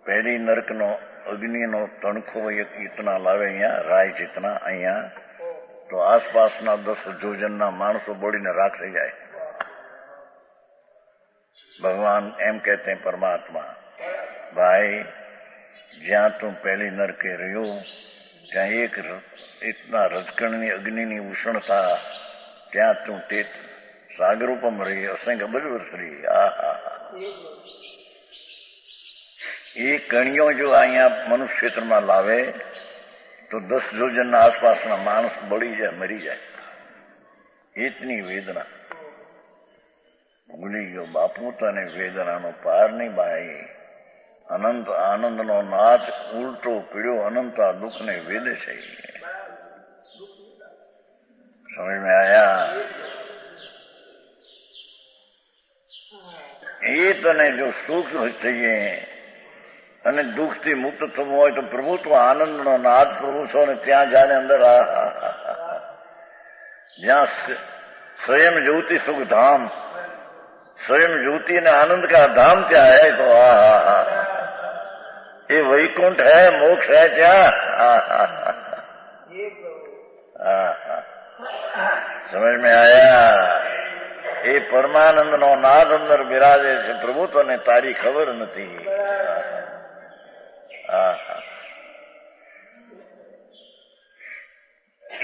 પહેલી નરકનો અગ્નિનો તણખો ઇતના લાવે અહીંયા, રાય ચિતના અહીંયા, તો આસપાસના 10 જોજનના માણસો બોડીને રાખ થઈ જાય। ભગવાન એમ કહેતે हैं परमात्मा, भाई જ્યાં તું પહેલી નરકે રહ્યો ત્યાં એક ઇતના રજકણની અગ્નિની ઉષ્ણતા, ત્યાં તું તે સાગરૂપમ રહી, અસંખ્ય બજવર્ષ રહી। એ કણીઓ જો અહીંયા મનુષ્ય ક્ષેત્રમાં લાવે તો 10 જોજનના આસપાસના માણસ બળી જાય, મરી જાય, એટલી વેદના। ભૂલી ગયો બાપુ, તને વેદનાનો પાર નહીં ભાઈ, અનંત આનંદનો નાથ ઉલટો પીડ્યો, અનંતા દુઃખને વેદે છે। સમજ में आया? એ તને જો સુખ થઈએ અને દુઃખથી મુક્ત થવું હોય તો પ્રભુત્વ આનંદનો નાદ પ્રભુ છો ને ત્યાં જાને અંદર, જ્યાં स्वयं ज्योति सुख धाम, स्वयं ज्योति ने आनंद का धाम क्या है, तो ये वैकुंठ है, मोक्ष है क्या? समझ में आया? ये परमानंद नो नाद अंदर विराजे છે પ્રભુ, તને તારી ખબર નથી।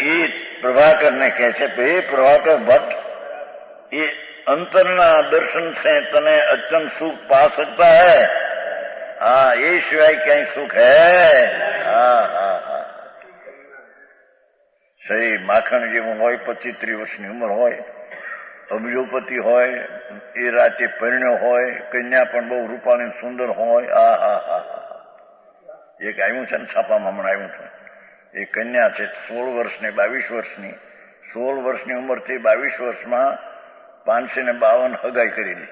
એ प्रभाकर ने कहे છે, हे प्रभाकर भट्ट, ये अंतरना दर्शन से तने अत्यंत सुख पा सकता है? हाँ, ये सिवाय क्या सुख है? सही माखण जेवुं होय, 25-30 વર્ષની ઉંમર હોય, અબજોપતિ હોય, એ રાતે પરણ્યો હોય, કન્યા પણ બહુ રૂપાળી સુંદર હોય। એક આવ્યું છે ને છાપામાં, હમણાં આવ્યું છે, એ કન્યા છે 16 વર્ષની, 22 વર્ષની, 16 વર્ષની ઉંમરથી 22 વર્ષમાં 552 હગાઈ કરેલી।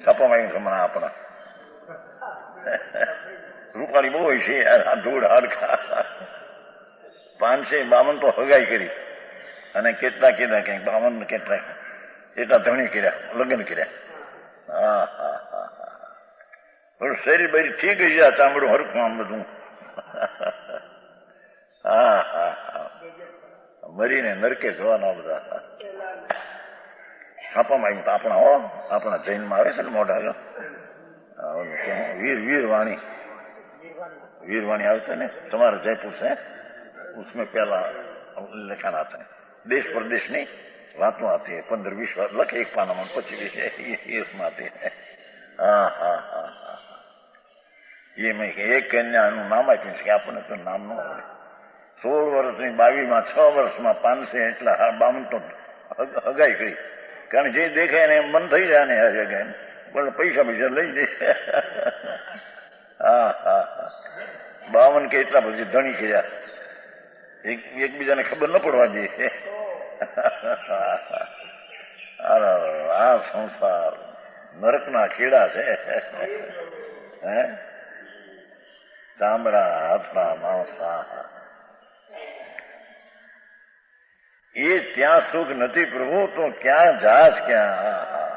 છાપા માંગી હમણાં આપણા રૂપાળી બહુ છે યાર, આ ધૂળ હાડકા. 552 તો હગાઈ કરી અને કેટલા કીધા કઈક 52 કેટલા એટલા ધણી કર્યા, લગ્ન કર્યા. હા હા હા હા, શરીર બરી ઠીક ગયા, ચામડું હરખું આમ બધું. હા હા હા, મરીને નરકે જવાના બધા. છાપામાં આવ્યું આપણા હો, આપણા જૈનમાં આવે છે ને મોઢા વીરવાણી, વીरवाणी આવતા ને તમારે जयपुर से, उसमें पहला लिखा आता है, देश प्रदेश नहीं बातों आती है, 15-20 लख एक पानाમાં 25 इसमें आती है. हाँ हाँ हाँ हाँ, ये मैं एक કન્યાનું નામ આપ્યું છે કે આપણને તો નામ ન આવડે. 16 વર્ષની 22માં 6 વર્ષમાં 500 એટલા 52 તો હગાઈ કરી. કારણ જે દેખાય ને મન થઈ જાય ને હગાઈ, પણ પૈસા લઈ દે. હા હા હા, 52 કે એટલા પછી ધણી કર્યા, એકબીજાને ખબર ન પડવા દે. આ સંસાર નરકના કીડા છે. હે, ચામડા હાથના માંસા, એ ત્યાં સુખ નથી પ્રભુ, તો ક્યાં જાશ ક્યાં?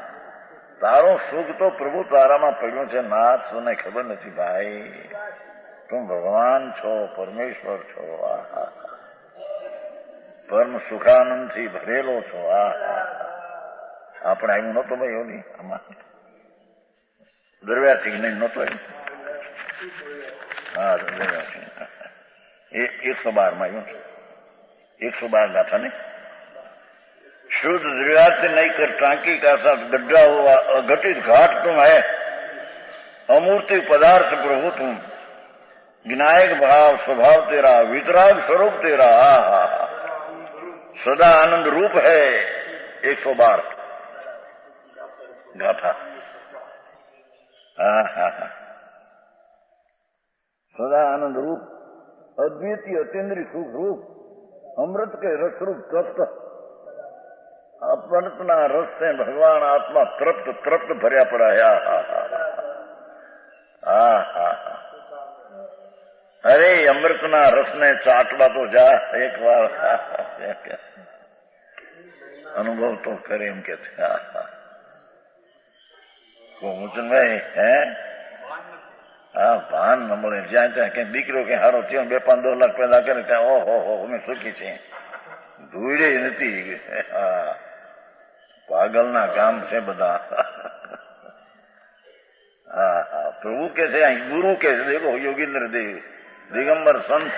તારું સુખ તો પ્રભુ તારામાં પડ્યું છે નાથ, તને ખબર નથી ભાઈ. તું ભગવાન છો, પરમેશ્વર છો. આહા, પરમ સુખાનંદ થી ભરેલો છો. આહા, આપણે આવ્યું નહોતો ભાઈ ઓલી આમાં દરવ્યાથી નહીં નહોતો આવ્યું. હા, દરવ્યાથી 112 માં આવ્યું, 112 गाथा नहीं. शुद्ध द्रव्यार्थ नहीं कर टांकी का साथ गड्ढा हुआ अघटित घाट तुम है, अमूर्ति पदार्थ प्रभु तुम, विनायक भाव स्वभाव तेरा, वितराग स्वरूप तेरा. हा, सदा आनंद रूप है. 112 गाथा. હા હા હા, સદા આનંદ રૂપ, અદ્વિતીય અતિન્દ્રિય સુખ રૂપ, अमृत के रस रूप तृप्त, अपना रस से भगवान आत्मा तृप्त तृप्त भर्या पड़ा है. हा हा हा, अरे अमृतना रस ने चाटवा तो जा एक बार, अनुभव तो करे એમ કે છે. મુચનભાઈ હે, હા, ભાન ન મળે. જ્યાં ત્યાં કઈ દીકરો કે હારો થયો 2-5-10 લાખ પેદા કરે ત્યાં ઓહો અમે સુખી છીએ, ધૂળે નથી. હા, પાગલના કામ છે બધા. હા હા, પ્રભુ કે છે, ગુરુ કે છે, દેખો યોગીન્દ્ર દેવ દિગંબર संत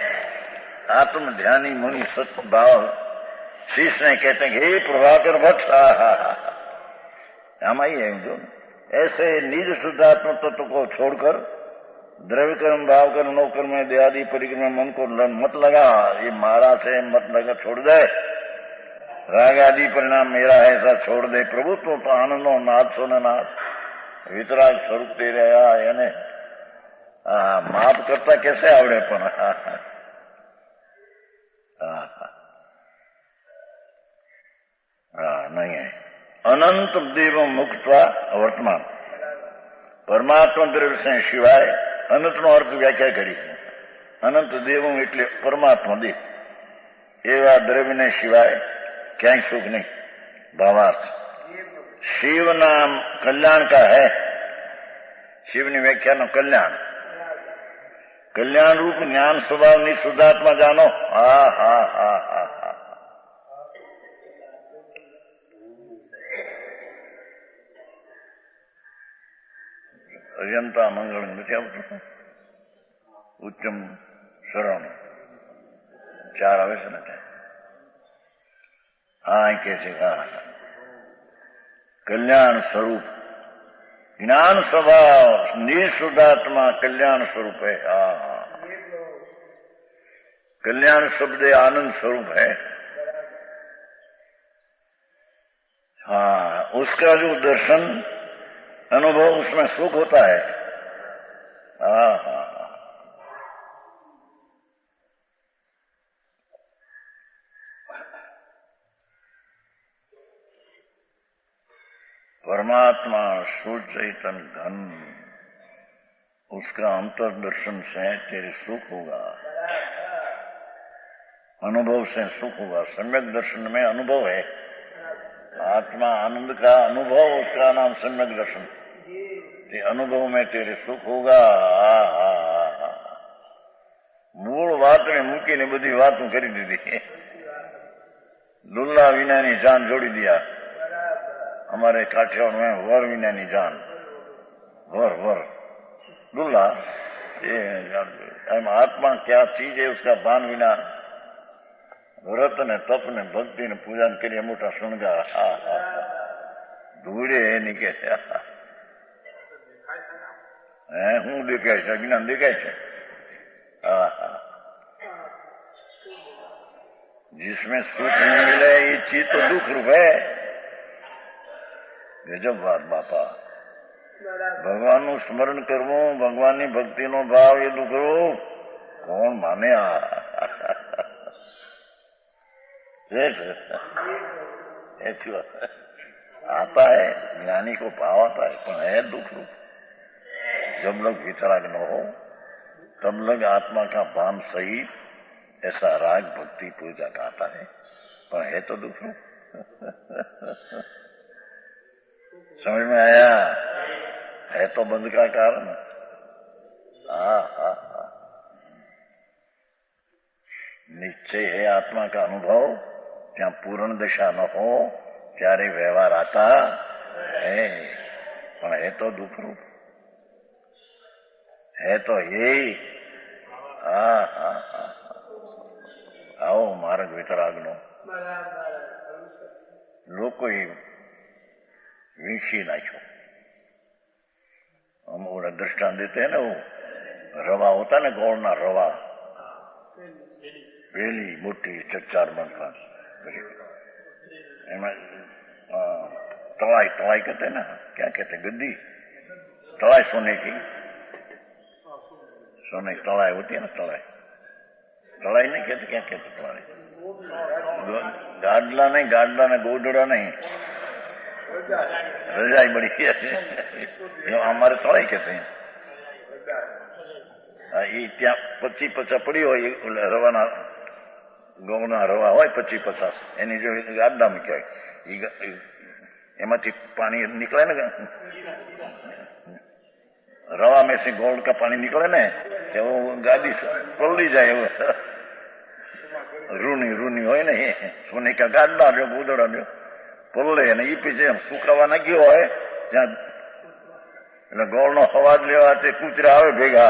आत्म ध्यानी मुनि सत्य भाव शीश ने कहते हैं हे प्रभाकर भट्ट. आम आई है जो ऐसे निज शुद्धात्म तत्व को छोड़कर द्रव्य कर्म भाव कर्म नौ कर्म में देहादि परिक्रम मन को मत लगा, ये मारा से मत लगा, छोड़ दे. राग आदि परिणाम मेरा है ऐसा छोड़ दे. प्रभु तो आनंदो नाथ सोने नाथ, वितराग स्वरूप तेरे यानी माफ करता कैसे आवड़े पण. नहीं है. अनंत देव मुक्तवा वर्तमान પરમાત્મા દ્રવ્ય સિવાય અનંતનો અર્થ વ્યાખ્યા કરી. અનંત દેવો એટલે પરમાત્મા દેવ, એવા દ્રવ્યને સિવાય ક્યાંય સુખ નહીં. ભાવાર્થ शिव नाम कल्याण का है. शिवની વ્યાખ્યાનો કલ્યાણ, કલ્યાણ રૂપ જ્ઞાન સ્વભાવની શુદ્ધાત્મા જાણો. હા હા હા હા હા, અજંતા મંગળ નથી આવતું, ઉચ્ચમ શરણ 4 આવે છે ને ત્યાં. હા, કે છે હા, કલ્યાણ સ્વરૂપ ज्ञान स्वभाव निःशुद्धात्मा कल्याण स्वरूप है. हाँ, कल्याण शब्द आनंद स्वरूप है. हाँ, उसका जो दर्शन अनुभव उसमें सुख होता है. हाँ हाँ, परमात्मा सुचैतन घन, उसका अंतर्दर्शन से तेरे सुख होगा, अनुभव से सुख होगा। सम्यक दर्शन में अनुभव है, आत्मा आनंद का अनुभव, उसका नाम सम्यक दर्शन। ते अनुभव में तेरे सुख होगा। मूल बात में मूकी ने बधी बातों करी दीदी। लुल्ला विनानी जान जोड़ी दिया। हमारे काठियावाड़ में वर विनानी जान, वर वर लुल्ला। ये आत्मा क्या चीज है उसका भान विना व्रत ने तप ने भक्ति ने पूजा करिए मोटा शृंगार। धूड़े નીકળે છે। હું દેખાય છે, જ્ઞાન દેખાય છે। जिसमें सुख नहीं मिले ये चीज तो दुख रूप है। गजब बात बापा। भगवान નું સ્મરણ કરવું, ભગવાનની ભક્તિનો ભાવ એ દુઃખ રૂપ કોણ માને? ऐसी बात आता है, ज्ञानी को भाव आता है, पर है दुख रूप। जब लोग वितराग न हो तब लग आत्मा का भान सही, ऐसा राग भक्ति पूजा का आता है, पर है तो दुख रूप। समझ में आया? है तो बंध का कारण। निश्चय है आत्मा का अनुभव, ત્યાં પૂર્ણ દશા ન हो ત્યારે વ્યવહાર आता है, પણ है तो दुख रूप, है तो यही। आओ मार्ग वितरागनो लोकोए વીંછી નાખ્યો। हम वो दृष्टांत देते हैं ना, वो रवा होता है ना, गौड़ना रवा, वेली मोटी 4 मन का, तलाई तलाई कहते हैं ना, क्या कहते हैं, गद्दी तलाई सोने की, सोने की तलाई होती है ना, तलाई तलाई नहीं कहते, क्या कहते तलाई? गाडला नहीं, गाडला ने गोदड़ा नहीं, रजाई बड़ी है, हमारे तलाई कहते हैं। ये त्या 25-50 पड़ी हो रवाना ગોળના રવા હોય 25-50 એની જો ગાડામાં કહેવાય, એમાંથી પાણી નીકળે ને, રવા में से गोल का पानी निकले ना, तो वो गाड़ी पलटी जाए। वो रूनी रूनी हो ना, ये सोने का गाड़ा जो बूदड़ा जो पल्ले ने ये पीछे सुकावा ना गयो है, ત્યાં એટલે ગોળનો અવાજ લેવા તે કૂતરા આવે ભેગા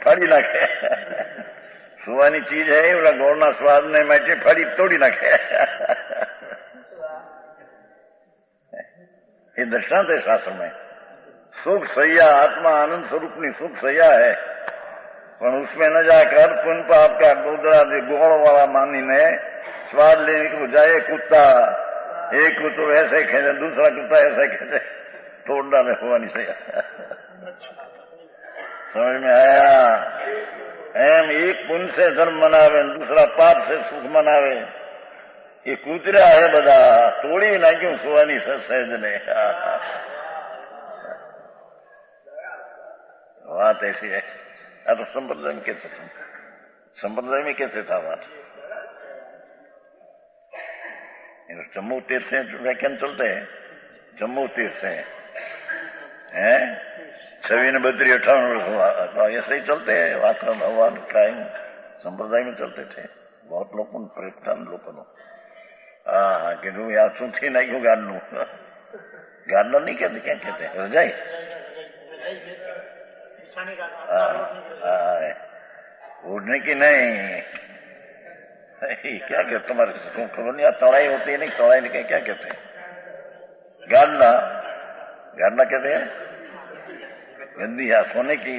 ફાડી નાખે। સુવાની ચીજ है, ઓલા ગોળના સ્વાદ ને માટે ફાડી તોડી નાખે। ये दृष्टांत है शास्त्र में। सुख सैया आत्मा आनंद स्वरूपनी सुख सैया है, पर उसमें न जाकर पुण्य पाप का गोदड़ा गोड़ वाला मानी ने स्वाद लेने को जाए कुत्ता, एक कुत्ता ऐसे खेले, दूसरा कुत्ता ऐसे खेले, तोड़ डाले हुआ नहीं सैया। समझ में आया? एम एक पुण्य से धर्म मनावे, दूसरा पाप से सुख मनावे। ये कूतरा है बदा, तोड़ी नाख्યું સુવાની સહેજ ने। बात ऐसी है। अब संप्रदाय में कैसे था, संप्रदाय में कैसे था बात? जम्मू तीर्थ से व्याख्यान चलते हैं, जम्मू तीर्थ से हैं 26 ने 32 58 वर्ष हुआ, तो ऐसे ही चलते हैं। वाक्रम भगवान टाइम संप्रदाय में चलते थे बहुत लोगों प्रेम लोगों। हाँ कि यार सुनती नहीं क्यों गाड़नू, गाड़ना नहीं कहते, क्या कहते हैं, रजाई उड़ने की नहीं, क्या कहते तुम्हारे खबर नहीं, तड़ाई होती है नहीं, तड़ाई नहीं क्या कहते हैं, गाड़ना, गाड़ना कहते हैं गंदी है सोने की।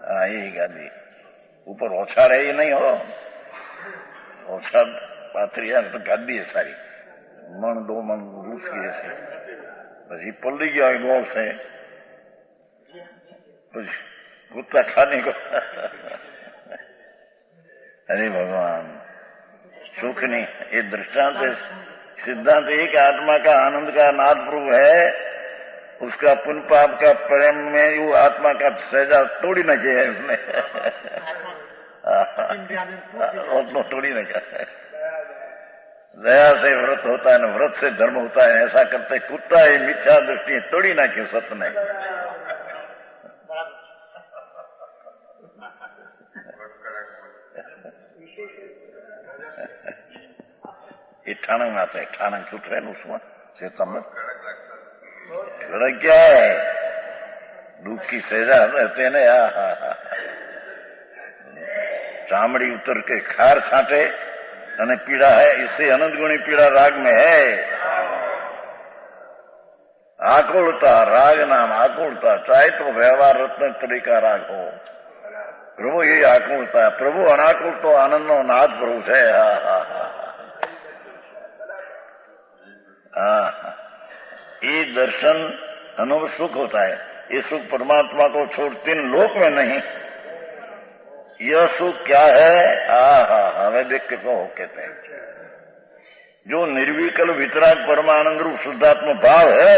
हाँ यही गाड़ी ऊपर ओछाड़ है, ये नहीं हो ओछाड़ पाथरी है तो गाड़ी है सारी, मन 2 मन रूस की ऐसी, बस ये पल्ली गया है गौर से, कुछ कुत्ता खाने को। अरे भगवान सुख नहीं। ये दृष्टांत सिद्धांत एक आत्मा का आनंद का नाद प्रभु है, उसका पुण्य पाप का प्रेम में वो आत्मा का सहजा तोड़ी न किया है उसने। थोड़ी न किया। दया से व्रत होता है न व्रत से धर्म होता है, ऐसा करते कुत्ता है मिथ्या दृष्टि तोड़ी ना क्यों सत्य ने। ये ठाणंग आते हैं, ठाणंग छूट रहे उसमें से क्या है दुख की सजा रहते न। चामड़ी उतर के खार छाटे અને पीड़ा है, इससे अनंत गुणी पीड़ा राग में है। आकुलता राग नाम आकुलता, चाहे तो व्यवहार रत्न तरीका राग हो, प्रभु ये आकुलता है। प्रभु अनाकुल तो आनंद नो नाद प्रभु है। ये दर्शन अनुभव सुख होता है। ये सुख परमात्मा को छोड़ तीन लोक में नहीं। यह सुख क्या है? हमें देख के कहो कहते हैं जो निर्विकल वितराग परमानंद रूप शुद्धात्म भाव है।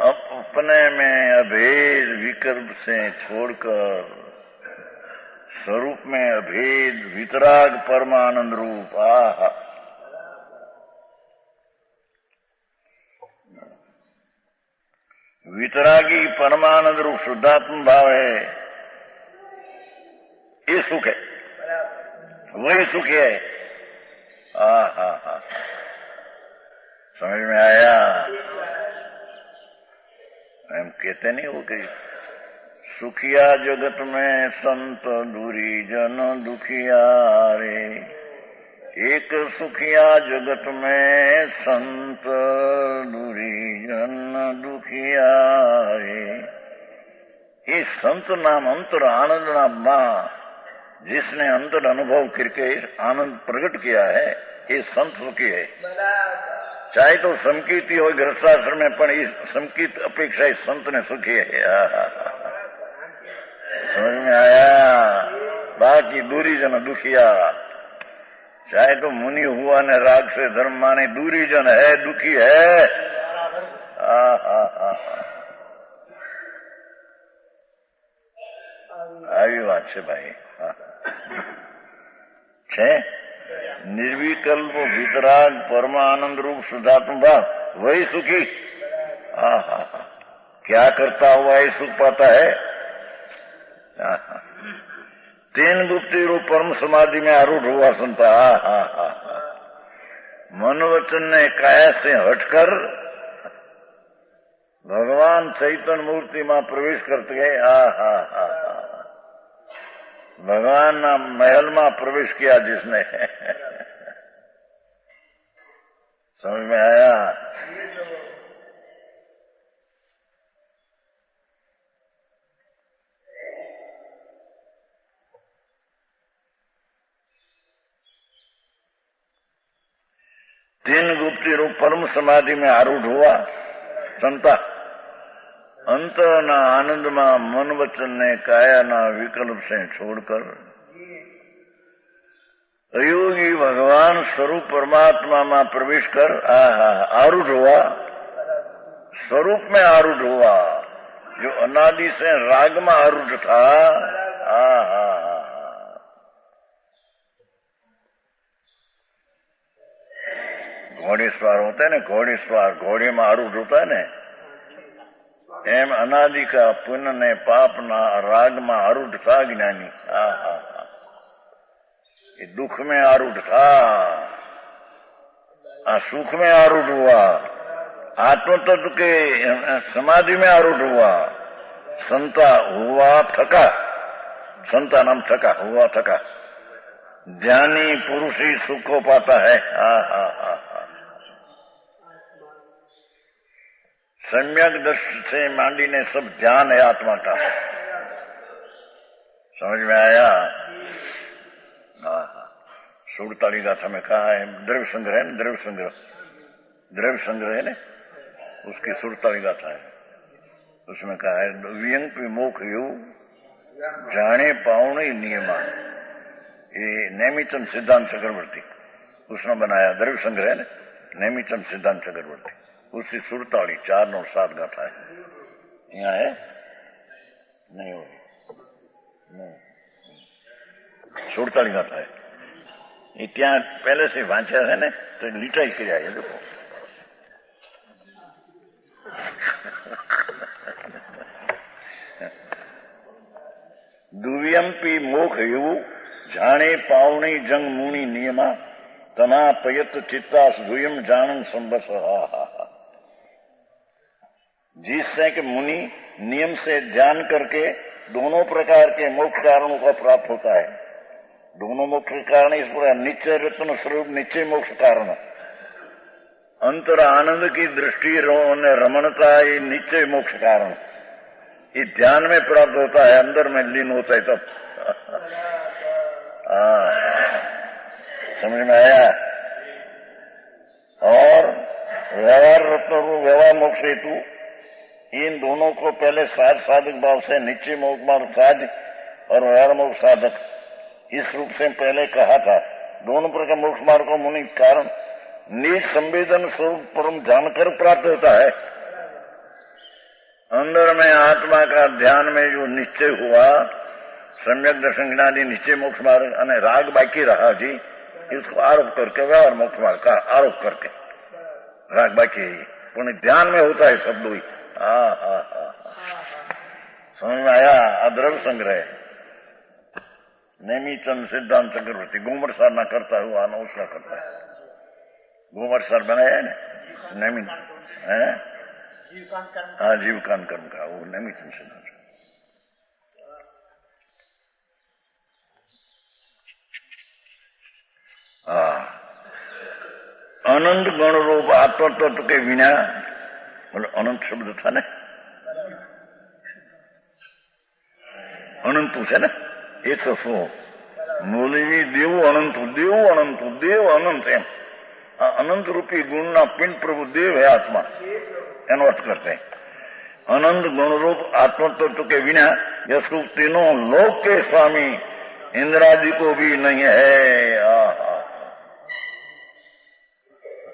अपने में अभेद विकल्प से छोड़कर स्वरूप में अभेद वितराग परमानंद रूप। वितरागी परमानंद रूप शुद्धात्म भाव है, ये सुख है, वही सुख है। समझ में आया? हम कहते नहीं हो कि सुखिया जगत में संत दूरी जन दुखिया रे। एक सुखिया जगत में संत दूरी जन दुखिया रे। ये संत नाम अंतर आनंद नाम मां, जिसने अंतर अनुभव करके आनंद प्रकट किया है, ये संत सुखी है। चाहे तो समकीर्ति हो गृहस्थाश्रम में, पर इस समकीर्त अपेक्षा इस संत ने सुखी है। समझ में आया? बाकी दूरी जन दुखिया, चाहे तो मुनि हुआ ने राग से धर्म माने, दूरी जन है दुखी है। આવી વાત છે ભાઈ। છે निर्विकल्प वितराग परमानंद रूप शुद्धात्म भाव, वही सुखी। क्या करता हुआ ये सुख पाता है? तीन गुप्ति रूप परम समाधि में आरूढ़ हुआ संता। मन वचन ने काया से हटकर भगवान चैतन्य मूर्ति में प्रवेश करते गए। भगवान ना महल में प्रवेश किया जिसने। समझ में आया? तीन गुप्ति रूप परम समाधि में आरूढ़ हुआ संता, अंत ना आनंद में मन वचन ने काया ना विकल्प से छोड़कर अयोगी भगवान स्वरूप परमात्मा में प्रवेश कर आरूढ़ हुआ। स्वरूप में आरूढ़ हुआ, जो अनादि से राग में आरूढ़ था। घोड़ेस्वार होता है ना, घोड़ेस्वार घोड़े में आरूढ़ होता है ना, एम अनादि का पुण्य ने पाप ना राग में आरूढ़ था ज्ञानी। ये दुख में आरूढ़ था, सुख में आरूढ़ हुआ, आत्म तत्व के समाधि में आरूढ़ हुआ। संता हुआ थका, संता नाम थका हुआ थका। ज्ञानी पुरुष ही सुख को पाता है। सम्यक दृष्टि से मांडी ने सब ध्यान है आत्मा का। समझ में आया? 47 गाथा में कहा है, द्रव्य संग्रह है ना, द्रव्य संग्रह है ना, उसकी 47 गाथा है। उसमें कहा है व्यंग विमोख यू जाने पाउण नियमा। ये नेमीचंद सिद्धांत चक्रवर्ती उसने बनाया द्रव्य संग्रह ने, नेमीचंद सिद्धांत चक्रवर्ती, उसकी सुरताड़ी 4 नौ 7 गाथा है। यहाँ है नहीं होगी, नहीं सुरताड़ी गाथा है। ये क्या पहले से वांचा है ने तो लीटा ही किया है। देखो दुव्यंपी मोख यु जाने पावनी जंग मुनि नियमा तना पयत चित्तास दुयम जानन संबस। जिससे कि मुनि नियम से ध्यान करके दोनों प्रकार के मोक्ष कारणों का प्राप्त होता है। दोनों मोक्ष कारण इस प्रकार निश्चय रत्न स्वरूप निश्चय मोक्ष कारण, अंतर आनंद की दृष्टि रमणता ये निश्चय मोक्ष कारण, ये ध्यान में प्राप्त होता है, अंदर में लीन होता है तब। समझ में आया। और व्यवहार रत्न व्यवहार मोक्ष हेतु इन दोनों को पहले साधक भाव से निश्चय मोक्ष मार्ग साध और व्यवहार मोक्ष साधक इस रूप से पहले कहा था। दोनों प्रकार मोक्ष मार्ग को मुनि कारण निज संवेदन स्वरूप परम जानकर प्राप्त होता है। अंदर में आत्मा का ध्यान में जो निश्चय हुआ सम्यक दर्शन ज्ञानी निश्चय मोक्ष मार्ग અને राग बाकी रहा जी, इसको आरोप करके व्यवहार मोक्ष मार्ग का आरोप करके राग बाकी है, पुण्य ध्यान में होता है शब्द ही। समझ में आया। अद्रव्य संग्रह नेमीचंद सिद्धांत चक्रवर्ती गोमर साधना करता हुआ आना उसका करता है। गोमर सर बनाया है ना नेमी है, हाँ जीवकान कर्म का वो नेमीचंद सिद्धांत। अनंत गण रूप आत्म तत्व के बिना, मतलब अनंत शब्द था ना, अनंत है ना, एक तो सो मूली देव अनंत देव अनंत देव अनंत एम अनंत रूपी गुणना पिंड प्रभु देव है आत्मा, एनो अर्थ करते हैं। अनंत गुण रूप आत्म तत्व के बिना यह सुख तीनों लोक के स्वामी इंद्रादि को भी नहीं है।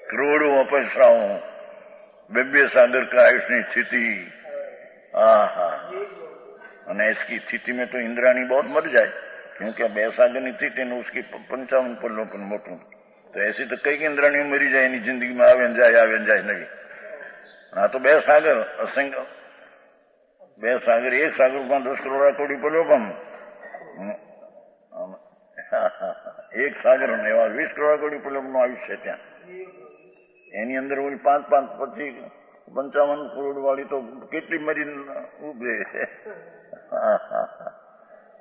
करोड़ों अपसराओं बेबे सागर का आयुष्य स्थिति, અને इसकी स्थिति में तो इंद्राणी बहुत मर जाए, क्योंकि अब सागर की स्थिति ने उसकी 55 पल्लों पर मोटू, तो ऐसी तो कई इंद्राणी मरी जाए नहीं जिंदगी में आवे जाए नहीं। हाँ तो बे सागर असंख्य बे सागर एक सागर में 10 करोड़ कोड़ी पल्लो पण एक सागर ने 20 करोड़ कोड़ी पल्लो નું આયુષ્ય ત્યાં, એની અંદર ઓલી 5 પછી 55 કરોડ વાળી તો કેટલી મરી ઉભરે છે।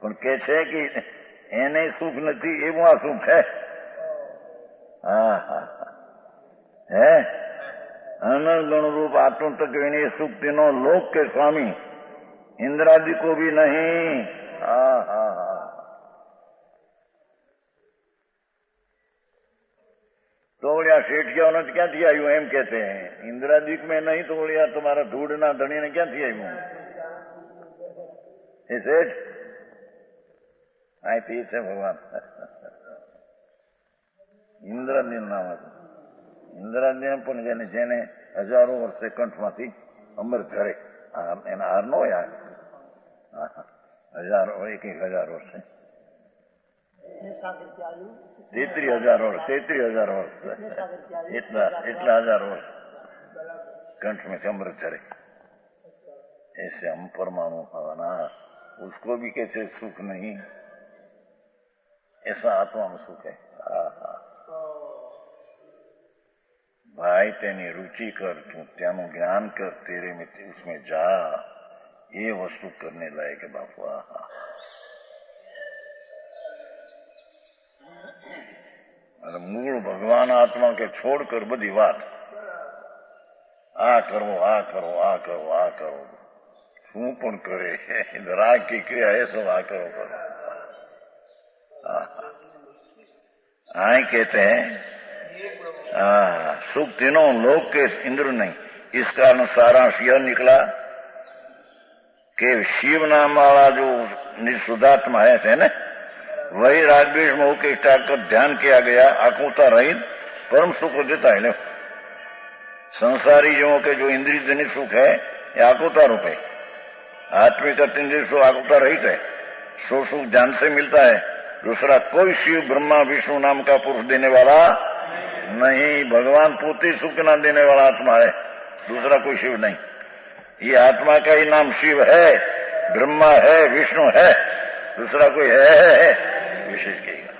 પણ કે છે કે એને સુખ નથી એવું આ સુખ છે। હે अनंत गुण रूप आत्म तक सुख तीनों लोक के स्वामी इंद्रादि को भी नहीं। तो बोलिया सेठिया ने क्या थी आयु एम कहते हैं, इंद्रादिक में नहीं तो बोलिया तुम्हारा धूड़ना धनी ने क्या थी आयु सेठ आई थी से भगवान इंद्रादी नाम इंद्रादी पण जेने जेने हजारों वर्षे कंठमांथी अमर करे एना हार नो यार हजारों 1000 वर्षे 33,000 वर्ष 33,000 वर्ष इतना 1000 वर्ष कंठ में अमृत चढ़े। ऐसे हम परमाणु हवाना उसको भी कैसे सुख नहीं, ऐसा आत्मा में सुख है। भाई तेनी रुचि कर, तू त्यानु ज्ञान कर, तेरे में उसमें जा, ये वस्तु करने लायक है बापू। अरे मूल भगवान आत्मा के छोड़कर बधी बात आ करो आ करो आ करो आ करो शू पण करे राग की क्रिया है सब आ करो करो। आए कहते हैं सुख तीनों लोक के इंद्र नहीं। इस कारण सारांश यह निकला कि शिव नाम वाला जो निशुद्धात्मा है ना, वही राग द्वेष मोह के त्याग कर ध्यान किया गया, आकुलता रहित परम सुख को देता है। संसारी जीवों के जो इंद्रिय जनित सुख है ये आकुलता रूप है, आत्मिक इंद्रिय सुख आकुलता रहित है। सो सुख ज्ञान से मिलता है। दूसरा कोई शिव ब्रह्मा विष्णु नाम का पुरुष देने वाला नहीं, भगवान पोते सुख ना देने वाला आत्मा है, दूसरा कोई शिव नहीं। ये आत्मा का ही नाम शिव है, ब्रह्मा है, विष्णु है, दूसरा कोई है विशेष कहेगा।